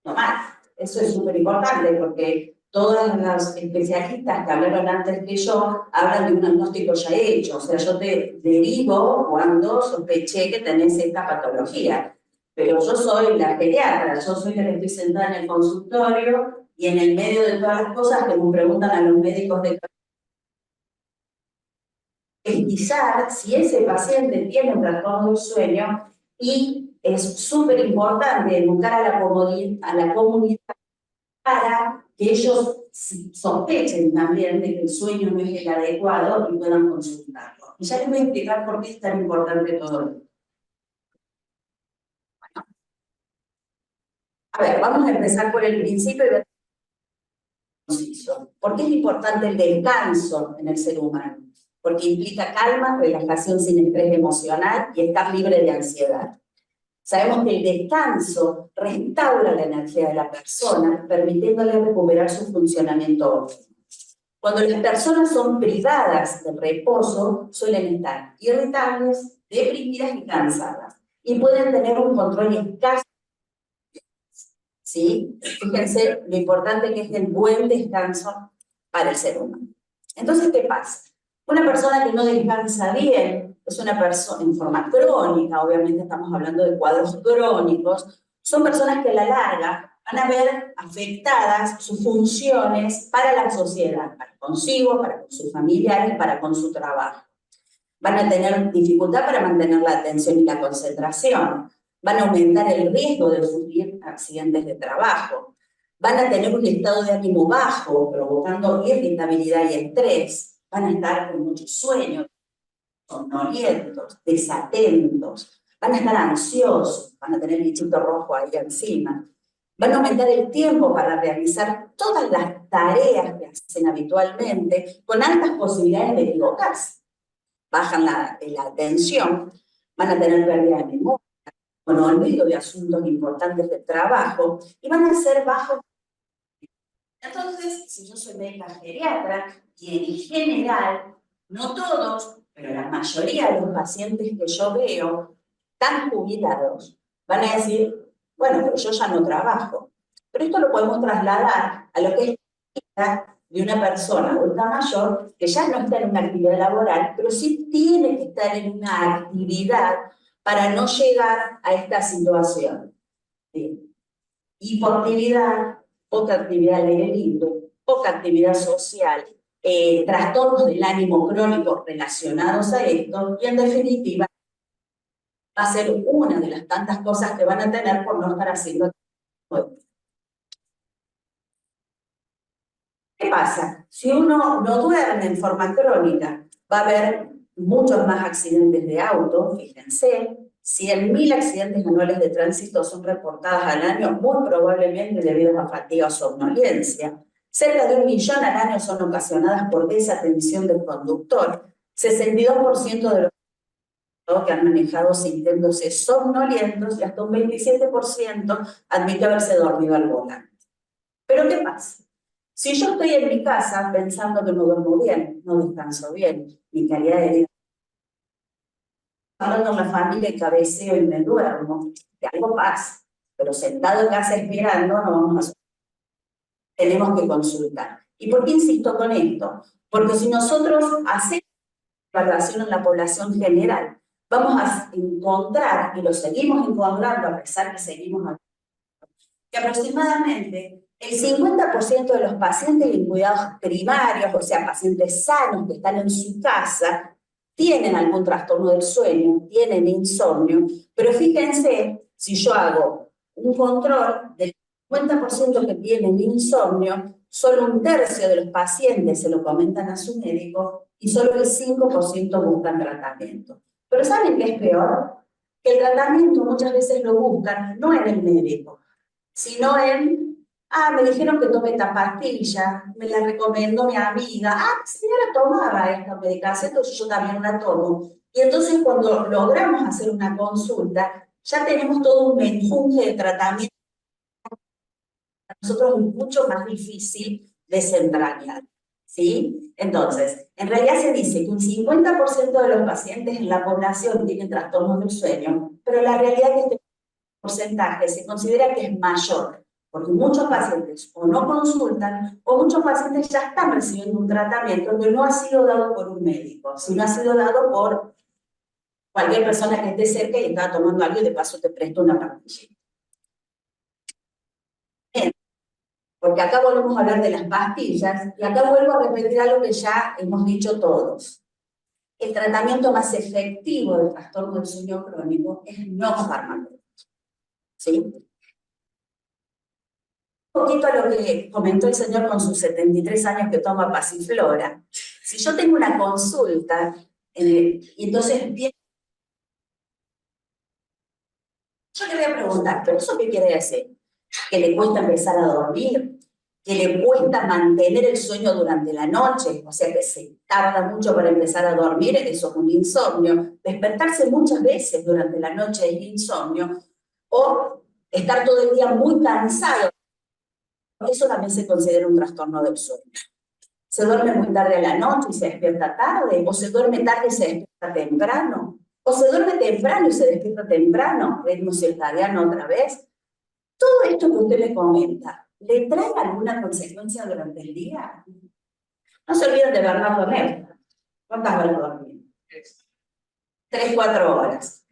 normal. Eso es súper importante porque todas las especialistas que hablaron antes que yo hablan de un diagnóstico ya hecho. O sea, yo te derivo cuando sospeché que tenés esta patología. Pero yo soy la pediatra, yo soy la que estoy sentada en el consultorio y en el medio de todas las cosas que me preguntan a los médicos de pesquisar si ese paciente tiene un trastorno del sueño, y es súper importante educar a la comunidad para que ellos sospechen también de que el sueño no es el adecuado y puedan consultarlo. Y ya les voy a explicar por qué es tan importante todo esto. Bueno, a ver, vamos a empezar por el principio y ver ¿por qué es importante el descanso en el ser humano? Porque implica calma, relajación sin estrés emocional y estar libre de ansiedad. Sabemos que el descanso restaura la energía de la persona, permitiéndole recuperar su funcionamiento óptimo. Cuando las personas son privadas del reposo, suelen estar irritables, deprimidas y cansadas, y pueden tener un control escaso. ¿Sí? Fíjense lo importante que es el buen descanso para el ser humano. Entonces, ¿qué pasa? Una persona que no descansa bien es una persona en forma crónica, obviamente estamos hablando de cuadros crónicos, son personas que a la larga van a ver afectadas sus funciones para la sociedad, para consigo, para con sus familiares, para con su trabajo. Van a tener dificultad para mantener la atención y la concentración, van a aumentar el riesgo de sufrir accidentes de trabajo, van a tener un estado de ánimo bajo, provocando irritabilidad y estrés, van a estar con mucho sueño, somnolientos, desatentos, van a estar ansiosos, van a tener el bichito rojo ahí encima, van a aumentar el tiempo para realizar todas las tareas que hacen habitualmente, con altas posibilidades de equivocarse. Bajan la atención, van a tener pérdida de memoria, con olvido de asuntos importantes del trabajo, y van a ser bajos. Entonces, si yo soy médica geriatra, y en general, no todos, pero la mayoría de los pacientes que yo veo, tan jubilados, van a decir, bueno, pero yo ya no trabajo. Pero esto lo podemos trasladar a lo que es de una persona adulta mayor que ya no está en una actividad laboral, pero sí tiene que estar en una actividad para no llegar a esta situación. ¿Sí? Hipoactividad, poca actividad al aire libre, poca actividad social, trastornos del ánimo crónico relacionados a esto, y en definitiva va a ser una de las tantas cosas que van a tener por no estar haciendo. ¿Qué pasa? Si uno no duerme en forma crónica, va a haber muchos más accidentes de auto, fíjense, 100.000 accidentes anuales de tránsito son reportados al año, muy probablemente debido a fatiga o somnolencia. Cerca de 1 millón al año son ocasionadas por desatención del conductor. 62% de los que han manejado sintiéndose somnolientos y hasta un 27% admite haberse dormido al volante. ¿Pero qué pasa? Si yo estoy en mi casa pensando que no duermo bien, no descanso bien, mi calidad de vida, hablando con la familia, cabeceo y me duermo, que algo pasa, pero sentado en casa esperando no vamos a... Tenemos que consultar. ¿Y por qué insisto con esto? Porque si nosotros hacemos evaluación en la población general, vamos a encontrar, y lo seguimos encontrando a pesar que seguimos hablando, que aproximadamente el 50% de los pacientes en cuidados primarios, o sea, pacientes sanos que están en su casa, tienen algún trastorno del sueño, tienen insomnio, pero fíjense, si yo hago un control del 50% que tienen insomnio, solo un tercio de los pacientes se lo comentan a su médico y solo el 5% buscan tratamiento. Pero ¿saben qué es peor? Que el tratamiento muchas veces lo buscan no en el médico, sino en, me dijeron que tome esta pastilla, me la recomendó mi amiga, mi señora tomaba esta medicación, entonces yo también la tomo. Y entonces cuando logramos hacer una consulta, ya tenemos todo un menjunje de tratamiento, para nosotros es mucho más difícil desentrañar, ¿sí? Entonces, en realidad se dice que un 50% de los pacientes en la población tienen trastornos del sueño, pero la realidad es que este porcentaje se considera que es mayor, porque muchos pacientes o no consultan, o muchos pacientes ya están recibiendo un tratamiento que no ha sido dado por un médico, sino ha sido dado por cualquier persona que esté cerca y está tomando algo y de paso te presto una pastilla. Porque acá volvemos a hablar de las pastillas, y acá vuelvo a repetir algo que ya hemos dicho todos. El tratamiento más efectivo del trastorno del sueño crónico es no farmacológico, ¿sí? Un poquito a lo que comentó el señor con sus 73 años que toma pasiflora. Si yo tengo una consulta, y entonces viene, yo le voy a preguntar, ¿pero eso qué quiere decir? ¿Que le cuesta empezar a dormir? ¿Que le cuesta mantener el sueño durante la noche? O sea, que se tarda mucho para empezar a dormir, eso es un insomnio. Despertarse muchas veces durante la noche es insomnio. O estar todo el día muy cansado. Eso también se considera un trastorno del sueño. Se duerme muy tarde a la noche y se despierta tarde, o se duerme tarde y se despierta temprano, o se duerme temprano y se despierta temprano, ritmo circadiano otra vez. Todo esto que usted me comenta, ¿le trae alguna consecuencia durante el día? No se olviden de Bernardo Nesta. ¿Cuántas horas dormir? 3, 4 horas.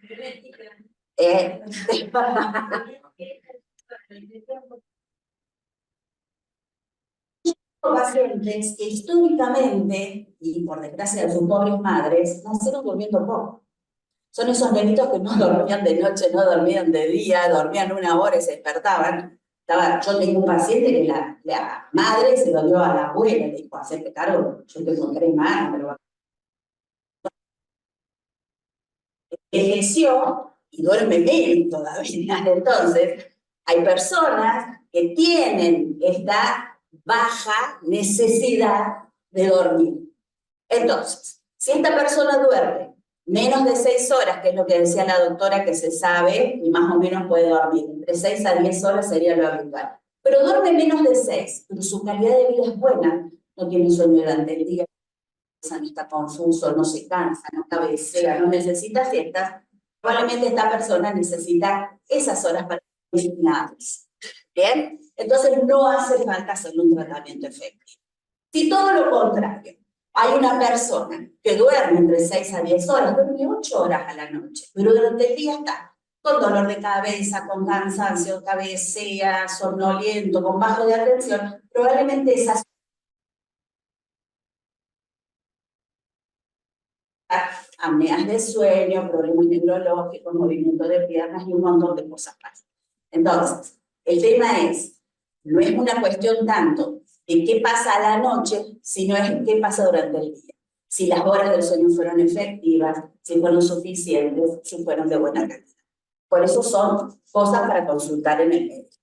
Pacientes que históricamente, y por desgracia de sus pobres madres, nacieron durmiendo poco. Son esos nenitos que no dormían de noche, no dormían de día, dormían 1 hora y se despertaban. Yo tengo un paciente que la madre se lo dio a la abuela, le dijo, hacerte cargo, yo tengo 3 manos, pero envejeció y duerme menos todavía. Entonces, hay personas que tienen esta baja necesidad de dormir. Entonces, si esta persona duerme menos de 6 horas, que es lo que decía la doctora, que se sabe, y más o menos puede dormir, entre 6 a 10 horas sería lo habitual. Pero duerme menos de 6, pero su calidad de vida es buena, no tiene sueño durante el día, no está confuso, no se cansa, no cabecea, no necesita siestas, probablemente esta persona necesita esas horas para dormir. ¿Bien? Entonces no hace falta hacerle un tratamiento efectivo. Si todo lo contrario, hay una persona que duerme entre 6 a 10 horas, duerme 8 horas a la noche, pero durante el día está con dolor de cabeza, con cansancio, cabecea, somnoliento, con bajo de atención, probablemente esas apneas de sueño, problemas neurológicos, movimiento de piernas y un montón de cosas más. Entonces, el tema es, no es una cuestión tanto de qué pasa a la noche, sino es qué pasa durante el día. Si las horas del sueño fueron efectivas, si fueron suficientes, si fueron de buena calidad. Por eso son cosas para consultar en el médico.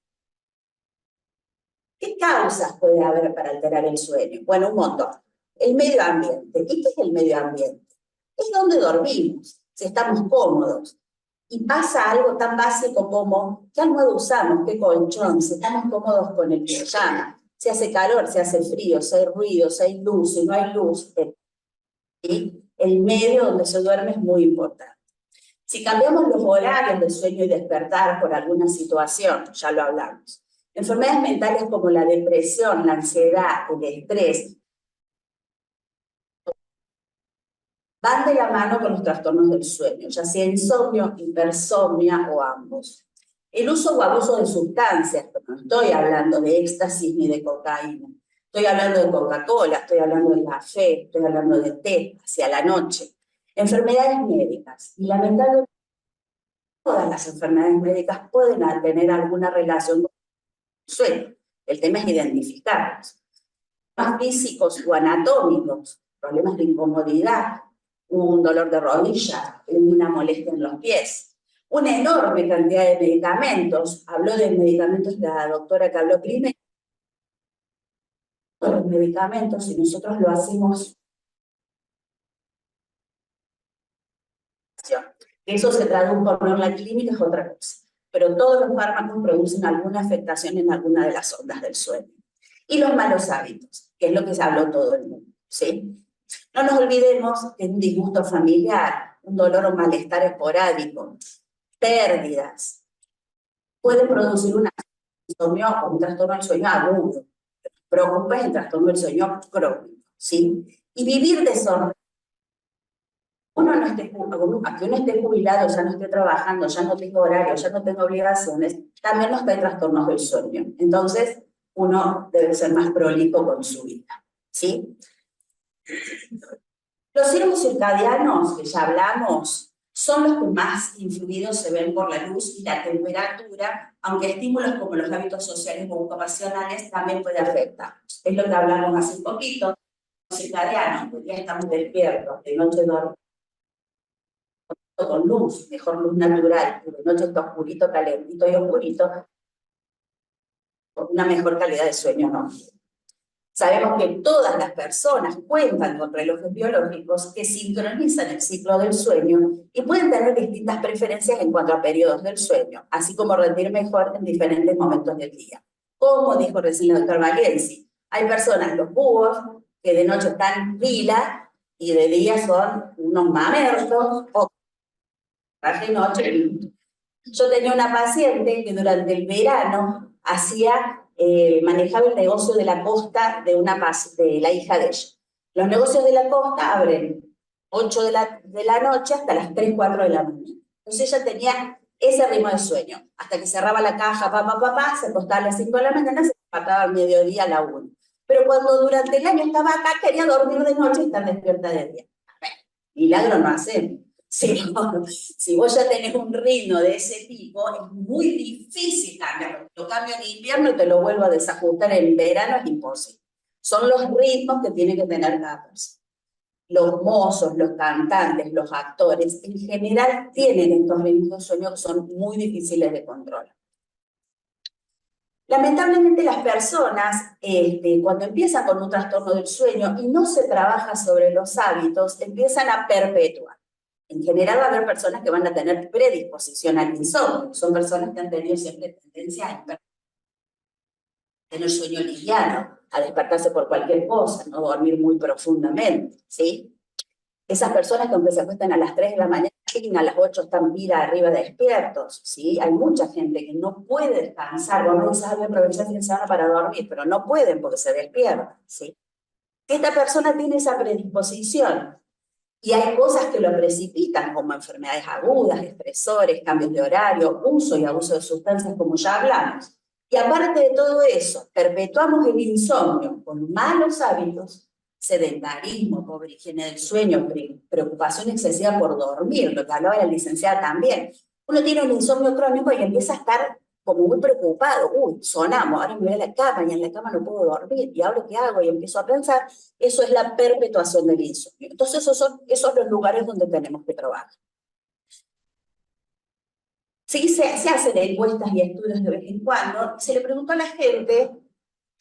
¿Qué causas puede haber para alterar el sueño? Bueno, un montón. El medio ambiente. ¿Y qué es el medio ambiente? Es donde dormimos, si estamos cómodos. Y pasa algo tan básico como qué almohada usamos, qué colchón, si estamos cómodos con el pijama, si hace calor, si hace frío, si hay ruido, si hay luz, si no hay luz. ¿Sí? El medio donde se duerme es muy importante. Si cambiamos los horarios de sueño y despertar por alguna situación, ya lo hablamos. Enfermedades mentales como la depresión, la ansiedad, el estrés, van de la mano con los trastornos del sueño, ya sea insomnio, hipersomnia o ambos. El uso o abuso de sustancias, no estoy hablando de éxtasis ni de cocaína, estoy hablando de Coca-Cola, estoy hablando de café, estoy hablando de té hacia la noche. Enfermedades médicas, y lamentablemente todas las enfermedades médicas pueden tener alguna relación con el sueño. El tema es identificarlos. Problemas físicos o anatómicos, problemas de incomodidad, un dolor de rodilla, una molestia en los pies, una enorme cantidad de medicamentos. Habló de medicamentos la doctora que habló primero. Los medicamentos, si nosotros lo hacemos, eso se traduce o no en la clínica es otra cosa, pero todos los fármacos producen alguna afectación en alguna de las ondas del sueño. Y los malos hábitos, que es lo que se habló todo el mundo, ¿sí? No nos olvidemos que un disgusto familiar, un dolor o malestar esporádico, pérdidas, puede producir un insomnio o un trastorno del sueño agudo. Preocupa el trastorno del sueño crónico, ¿sí? Y vivir desordenado. A que uno esté jubilado, ya no esté trabajando, ya no tengo horario, ya no tengo obligaciones, también nos trae trastornos del sueño. Entonces, uno debe ser más prolijo con su vida, ¿sí? Los ciclos circadianos, que ya hablamos, son los que más influidos se ven por la luz y la temperatura, aunque estímulos como los hábitos sociales o ocupacionales también pueden afectarnos. Es lo que hablamos hace un poquito. Los circadianos, porque ya estamos despiertos, de noche dormimos con luz, mejor luz natural, y de noche está oscurito, calentito y oscurito, con una mejor calidad de sueño, ¿no? Sabemos que todas las personas cuentan con relojes biológicos que sincronizan el ciclo del sueño y pueden tener distintas preferencias en cuanto a periodos del sueño, así como rendir mejor en diferentes momentos del día. Como dijo recién el doctor Valencia, hay personas, los búhos, que de noche están pila y de día son unos mamertos o de noche. Yo tenía una paciente que durante el verano manejaba el negocio de la costa de la hija de ella. Los negocios de la costa abren 8 de la noche hasta las 3, 4 de la mañana. Entonces ella tenía ese ritmo de sueño. Hasta que cerraba la caja, se acostaba a las 5 de la mañana, se levantaba al mediodía a la 1. Pero cuando durante el año estaba acá, quería dormir de noche y estar despierta de día. Milagro no hacemos. Si vos ya tenés un ritmo de ese tipo, es muy difícil cambiarlo. Lo cambio en invierno y te lo vuelvo a desajustar en verano, es imposible. Son los ritmos que tiene que tener cada persona. Los mozos, los cantantes, los actores, en general tienen estos ritmos de sueño que son muy difíciles de controlar. Lamentablemente las personas, cuando empiezan con un trastorno del sueño y no se trabaja sobre los hábitos, empiezan a perpetuar. En general va a haber personas que van a tener predisposición al insomnio. Son personas que han tenido siempre tendencia a tener sueño liviano, a despertarse por cualquier cosa, no dormir muy profundamente, ¿sí? Esas personas que aunque se acuestan a las 3 de la mañana, a las 8 están vida arriba despiertos, ¿sí? Hay mucha gente que no puede descansar, o no sabe aprovechar fin de semana para dormir, pero no pueden porque se despiertan, ¿sí? Esta persona tiene esa predisposición. Y hay cosas que lo precipitan, como enfermedades agudas, estresores, cambios de horario, uso y abuso de sustancias, como ya hablamos. Y aparte de todo eso, perpetuamos el insomnio con malos hábitos, sedentarismo, pobre higiene del sueño, preocupación excesiva por dormir, lo que hablaba la licenciada también. Uno tiene un insomnio crónico y empieza a estar como muy preocupado. Sonamos, ahora me voy a la cama y en la cama no puedo dormir, y ahora ¿qué hago? Y empiezo a pensar, eso es la perpetuación del insomnio. Entonces esos son los lugares donde tenemos que trabajar. Sí, se hacen encuestas y estudios de vez en cuando, se le preguntó a la gente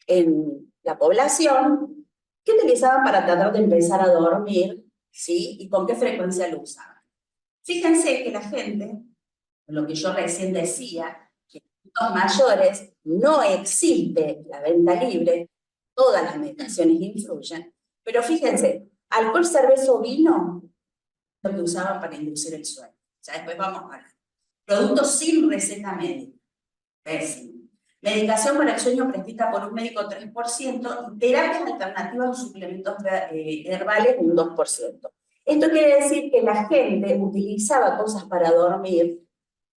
en la población qué utilizaban para tratar de empezar a dormir, ¿sí? Y con qué frecuencia lo usaban. Fíjense que la gente, lo que yo recién decía, los mayores no existe la venta libre, todas las medicaciones influyen, pero fíjense, alcohol, cerveza o vino, lo que usaban para inducir el sueño. Ya después vamos a ver. Productos sin receta médica, pésimo. Medicación para el sueño prescrita por un médico 3%, y terapias alternativas o suplementos herbales un 2%. Esto quiere decir que la gente utilizaba cosas para dormir,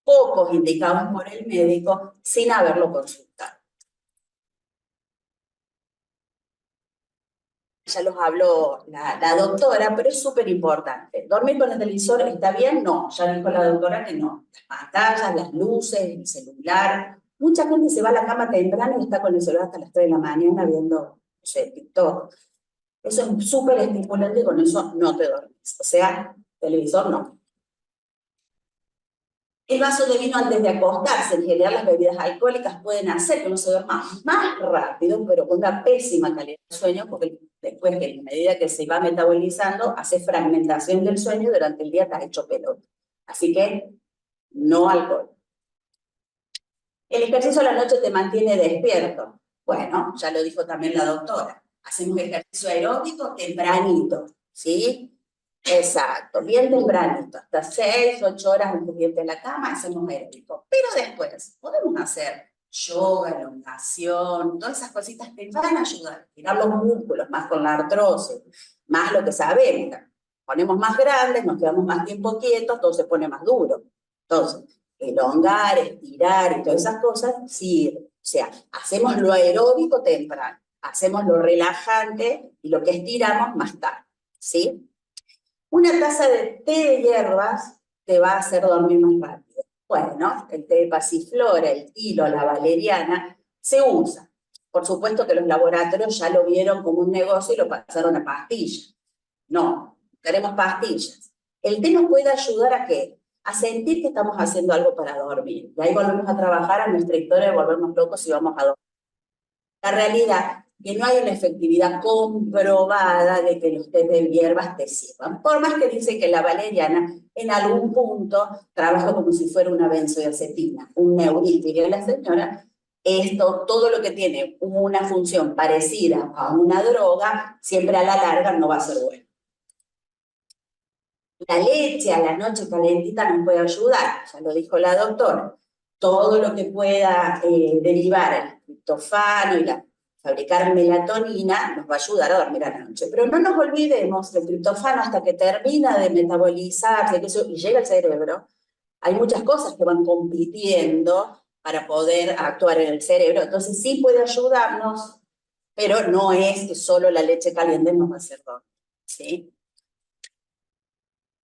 pocos indicados por el médico, sin haberlo consultado. Ya los habló la doctora, pero es súper importante. ¿Dormir con el televisor está bien? No, ya dijo la doctora que no. Las pantallas, las luces, el celular. Mucha gente se va a la cama temprano y está con el celular hasta las 3 de la mañana viendo, no sé, TikTok. Eso es súper estimulante y con eso no te dormís. O sea, televisor no. El vaso de vino antes de acostarse, en general las bebidas alcohólicas pueden hacer que uno se duerma más rápido, pero con una pésima calidad de sueño, porque después, que a medida que se va metabolizando, hace fragmentación del sueño, durante el día está hecho pelota. Así que, no alcohol. El ejercicio a la noche te mantiene despierto. Bueno, ya lo dijo también la doctora. Hacemos ejercicio aeróbico tempranito, ¿sí? Exacto, bien tempranito, hasta 6, 8 horas antes de la cama hacemos aeróbico. Pero después podemos hacer yoga, elongación, todas esas cositas que van a ayudar a tirar los músculos, más con la artrosis, más lo que sabemos. Ponemos más grandes, nos quedamos más tiempo quietos, todo se pone más duro. Entonces, elongar, estirar y todas esas cosas sirven. O sea, hacemos lo aeróbico temprano, hacemos lo relajante y lo que estiramos más tarde, ¿sí? Una taza de té de hierbas te va a hacer dormir más rápido. Bueno, el té de pasiflora, el tilo, la valeriana, se usa. Por supuesto que los laboratorios ya lo vieron como un negocio y lo pasaron a pastillas. No, queremos pastillas. El té nos puede ayudar ¿a qué? A sentir que estamos haciendo algo para dormir. Y ahí volvemos a trabajar a nuestra historia de volvernos locos y vamos a dormir. La realidad que no hay una efectividad comprobada de que los tés de hierbas te sirvan. Por más que dice que la valeriana en algún punto trabaja como si fuera una benzodiazepina, un neurítico. Y la señora, todo lo que tiene una función parecida a una droga, siempre a la larga no va a ser bueno. La leche a la noche calentita nos puede ayudar, ya lo dijo la doctora. Todo lo que pueda derivar el triptofano y fabricar melatonina nos va a ayudar a dormir a la noche. Pero no nos olvidemos que el triptofano, hasta que termina de metabolizarse y llega al cerebro, hay muchas cosas que van compitiendo para poder actuar en el cerebro. Entonces sí puede ayudarnos, pero no es que solo la leche caliente nos va a hacer dormir, ¿sí?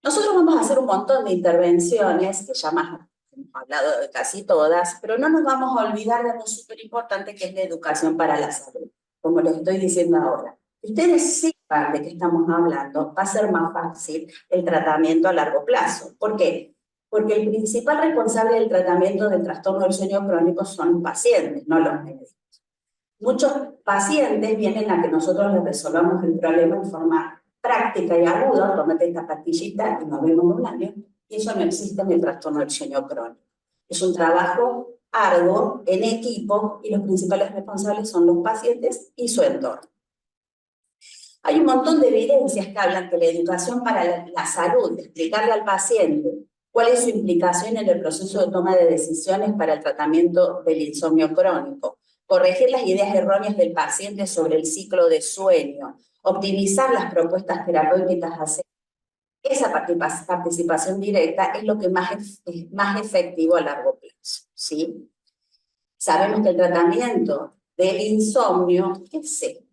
Nosotros vamos a hacer un montón de intervenciones, que ya más hemos hablado de casi todas, pero no nos vamos a olvidar de algo súper importante que es la educación para la salud, como les estoy diciendo ahora. Si ustedes sepan de qué estamos hablando, va a ser más fácil el tratamiento a largo plazo. ¿Por qué? Porque el principal responsable del tratamiento del trastorno del sueño crónico son los pacientes, no los médicos. Muchos pacientes vienen a que nosotros les resolvamos el problema en forma práctica y aguda, tómate esta pastillita y nos vemos en un año, y eso no existe en el trastorno del sueño crónico. Es un trabajo arduo, en equipo, y los principales responsables son los pacientes y su entorno. Hay un montón de evidencias que hablan que la educación para la salud, explicarle al paciente cuál es su implicación en el proceso de toma de decisiones para el tratamiento del insomnio crónico, corregir las ideas erróneas del paciente sobre el ciclo de sueño, optimizar las propuestas terapéuticas, esa participación directa es lo que es más efectivo a largo plazo, ¿sí? Sabemos que el tratamiento del insomnio, ¿qué es esto?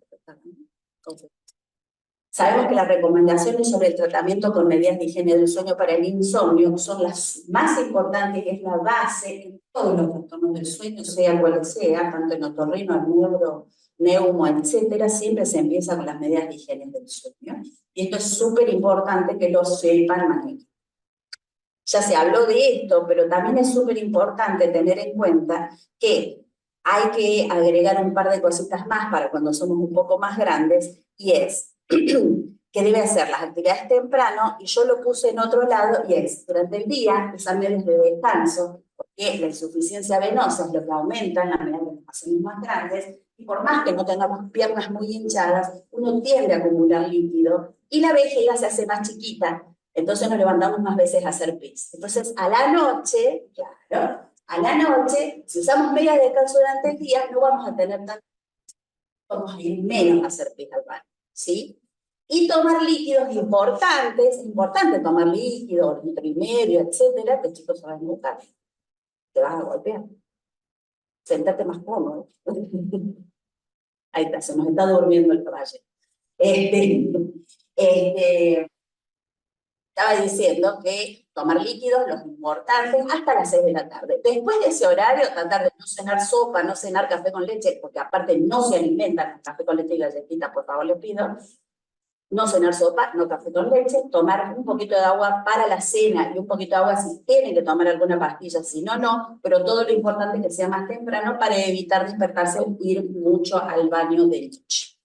Sabemos que las recomendaciones sobre el tratamiento con medidas de higiene del sueño para el insomnio son las más importantes, que es la base en todos los trastornos del sueño, sea cual sea, tanto en otorrino, neuro, neumo, etcétera, siempre se empieza con las medidas de higiene del sueño. Y esto es súper importante que lo sepan manejar. Ya se habló de esto, pero también es súper importante tener en cuenta que hay que agregar un par de cositas más para cuando somos un poco más grandes, y es que debe hacer las actividades temprano, y yo lo puse en otro lado, y es durante el día usar medios de descanso, porque la insuficiencia venosa es lo que aumenta en la medida que nos hacemos más grandes, y por más que no tengamos piernas muy hinchadas, uno tiende a acumular líquido, y la vejiga se hace más chiquita, entonces nos levantamos más veces a hacer pis. Entonces, a la noche, claro, a la noche, si usamos medias de descanso durante el día, no vamos a tener tanto, vamos a ir menos a hacer pis al baño, ¿sí? Y tomar líquidos importantes, es importante tomar líquidos, litro y medio, etcétera, que chicos se van a buscar. Te vas a golpear. Sentate más cómodo. Ahí está, se nos está durmiendo el caballo. Estaba diciendo que tomar líquidos, los importantes, hasta las 6 de la tarde. Después de ese horario, tratar de no cenar sopa, no cenar café con leche, porque aparte no se alimentan con café con leche y galletitas, por favor les pido. No cenar sopa, no café con leche, tomar un poquito de agua para la cena y un poquito de agua si tienen que tomar alguna pastilla, si no, no, pero todo lo importante es que sea más temprano para evitar despertarse o ir mucho al baño de noche.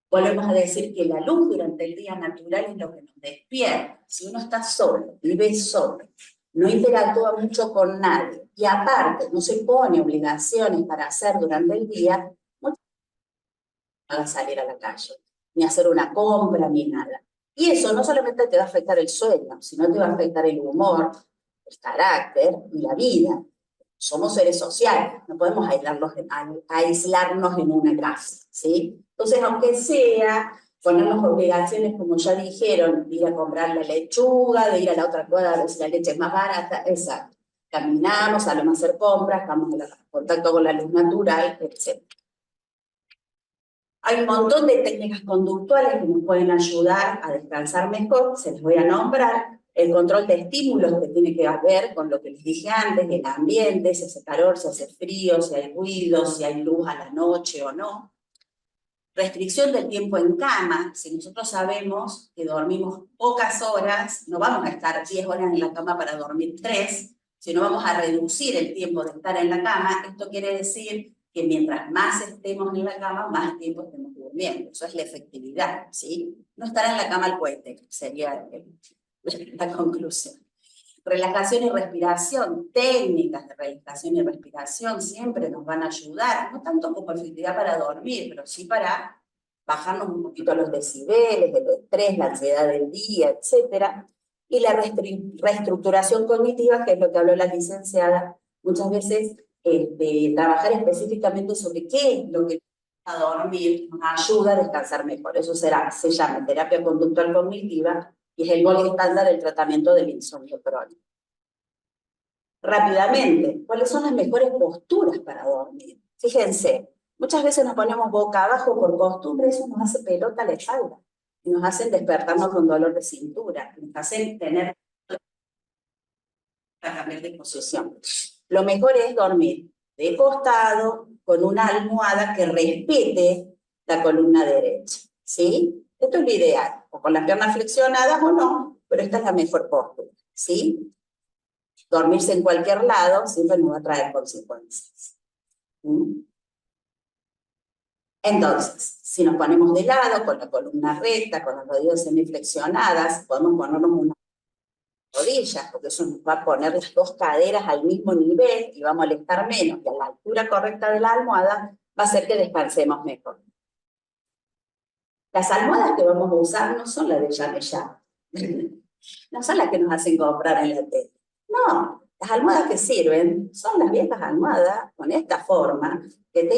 Volvemos a decir que la luz durante el día natural es lo que nos despierta. Si uno está solo, vive solo, no interactúa mucho con nadie y aparte no se pone obligaciones para hacer durante el día, no va a salir a la calle, ni hacer una compra, ni nada. Y eso no solamente te va a afectar el sueño, sino te va a afectar el humor, el carácter y la vida. Somos seres sociales, no podemos aislarnos en una casa, ¿sí? Entonces, aunque sea ponernos obligaciones, como ya dijeron, de ir a comprar la lechuga, de ir a la otra cuadra a ver si la leche es más barata, exacto. Caminamos, salimos a hacer compras, estamos en contacto con la luz natural, etc. Hay un montón de técnicas conductuales que nos pueden ayudar a descansar mejor, se les voy a nombrar. El control de estímulos que tiene que ver con lo que les dije antes, el ambiente, si hace calor, si hace frío, si hay ruido, si hay luz a la noche o no. Restricción del tiempo en cama. Si nosotros sabemos que dormimos pocas horas, no vamos a estar 10 horas en la cama para dormir 3, sino vamos a reducir el tiempo de estar en la cama. Esto quiere decir que mientras más estemos en la cama, más tiempo estemos durmiendo. Eso es la efectividad, ¿sí? No estar en la cama al cohete, sería la conclusión. Relajación y respiración, técnicas de relajación y respiración siempre nos van a ayudar, no tanto como efectividad para dormir, pero sí para bajarnos un poquito los decibeles, el estrés, la ansiedad del día, etc. Y la reestructuración cognitiva, que es lo que habló la licenciada, muchas veces trabajar específicamente sobre qué es lo que a dormir nos ayuda a descansar mejor. Eso se llama terapia conductual cognitiva, y es el gold estándar del tratamiento del insomnio crónico. Rápidamente, ¿cuáles son las mejores posturas para dormir? Fíjense, muchas veces nos ponemos boca abajo por costumbre, eso nos hace pelota a la espalda, y nos hacen despertarnos con dolor de cintura, nos hacen tener para cambiar de posición. Lo mejor es dormir de costado, con una almohada que respete la columna derecha, ¿sí? Esto es lo ideal, o con las piernas flexionadas o no, pero esta es la mejor postura, ¿sí? Dormirse en cualquier lado siempre nos va a traer consecuencias. Entonces, si nos ponemos de lado, con la columna recta, con las rodillas semiflexionadas, podemos ponernos unas rodillas, porque eso nos va a poner las dos caderas al mismo nivel y va a molestar menos, y a la altura correcta de la almohada va a hacer que descansemos mejor. Las almohadas que vamos a usar no son las de Llame Ya, no son las que nos hacen comprar en la tele. No, las almohadas que sirven son las viejas almohadas con esta forma, que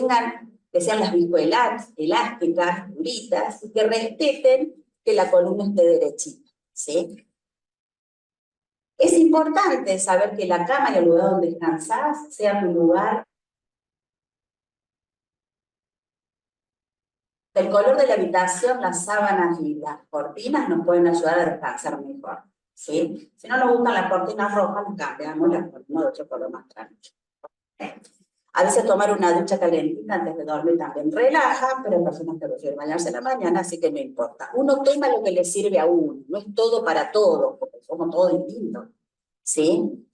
sean las viscoelásticas, duritas, y que respeten que la columna esté derechita, ¿sí? Es importante saber que la cama y el lugar donde descansás sea un lugar. El color de la habitación, las sábanas y las cortinas nos pueden ayudar a descansar mejor, ¿sí? Si no nos gustan las cortinas rojas, nos cambiamos las cortinas de otro color más tranquilo. A veces tomar una ducha calentita antes de dormir también relaja, pero hay personas que prefieren bañarse en la mañana, así que no importa. Uno toma lo que le sirve a uno, no es todo para todos, porque somos todos distintos, ¿sí?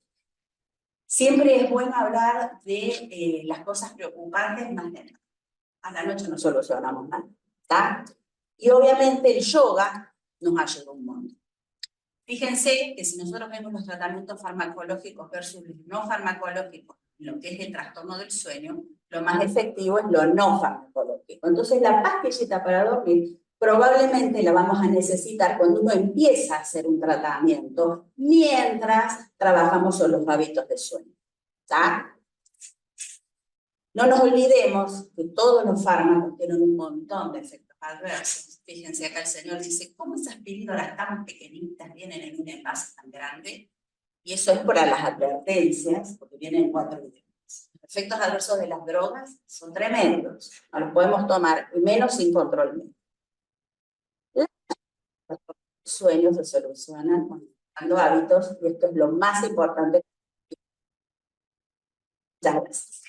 Siempre es bueno hablar de las cosas preocupantes más de nada. A la noche no solucionamos nada, ¿está? Y obviamente el yoga nos ayuda un montón. Fíjense que si nosotros vemos los tratamientos farmacológicos versus los no farmacológicos, lo que es el trastorno del sueño, lo más efectivo es lo no farmacológico. Entonces la pastillita para dormir probablemente la vamos a necesitar cuando uno empieza a hacer un tratamiento, mientras trabajamos sobre los hábitos de sueño, ¿está? No nos olvidemos que todos los fármacos tienen un montón de efectos adversos. Fíjense acá el señor dice, ¿cómo esas píldoras tan pequeñitas vienen en un envase tan grande? Y eso es para las advertencias, porque vienen en 4 idiomas. Los efectos adversos de las drogas son tremendos, no los podemos tomar, y menos sin control médico. Los sueños se solucionan modificando hábitos, y esto es lo más importante. Muchas gracias.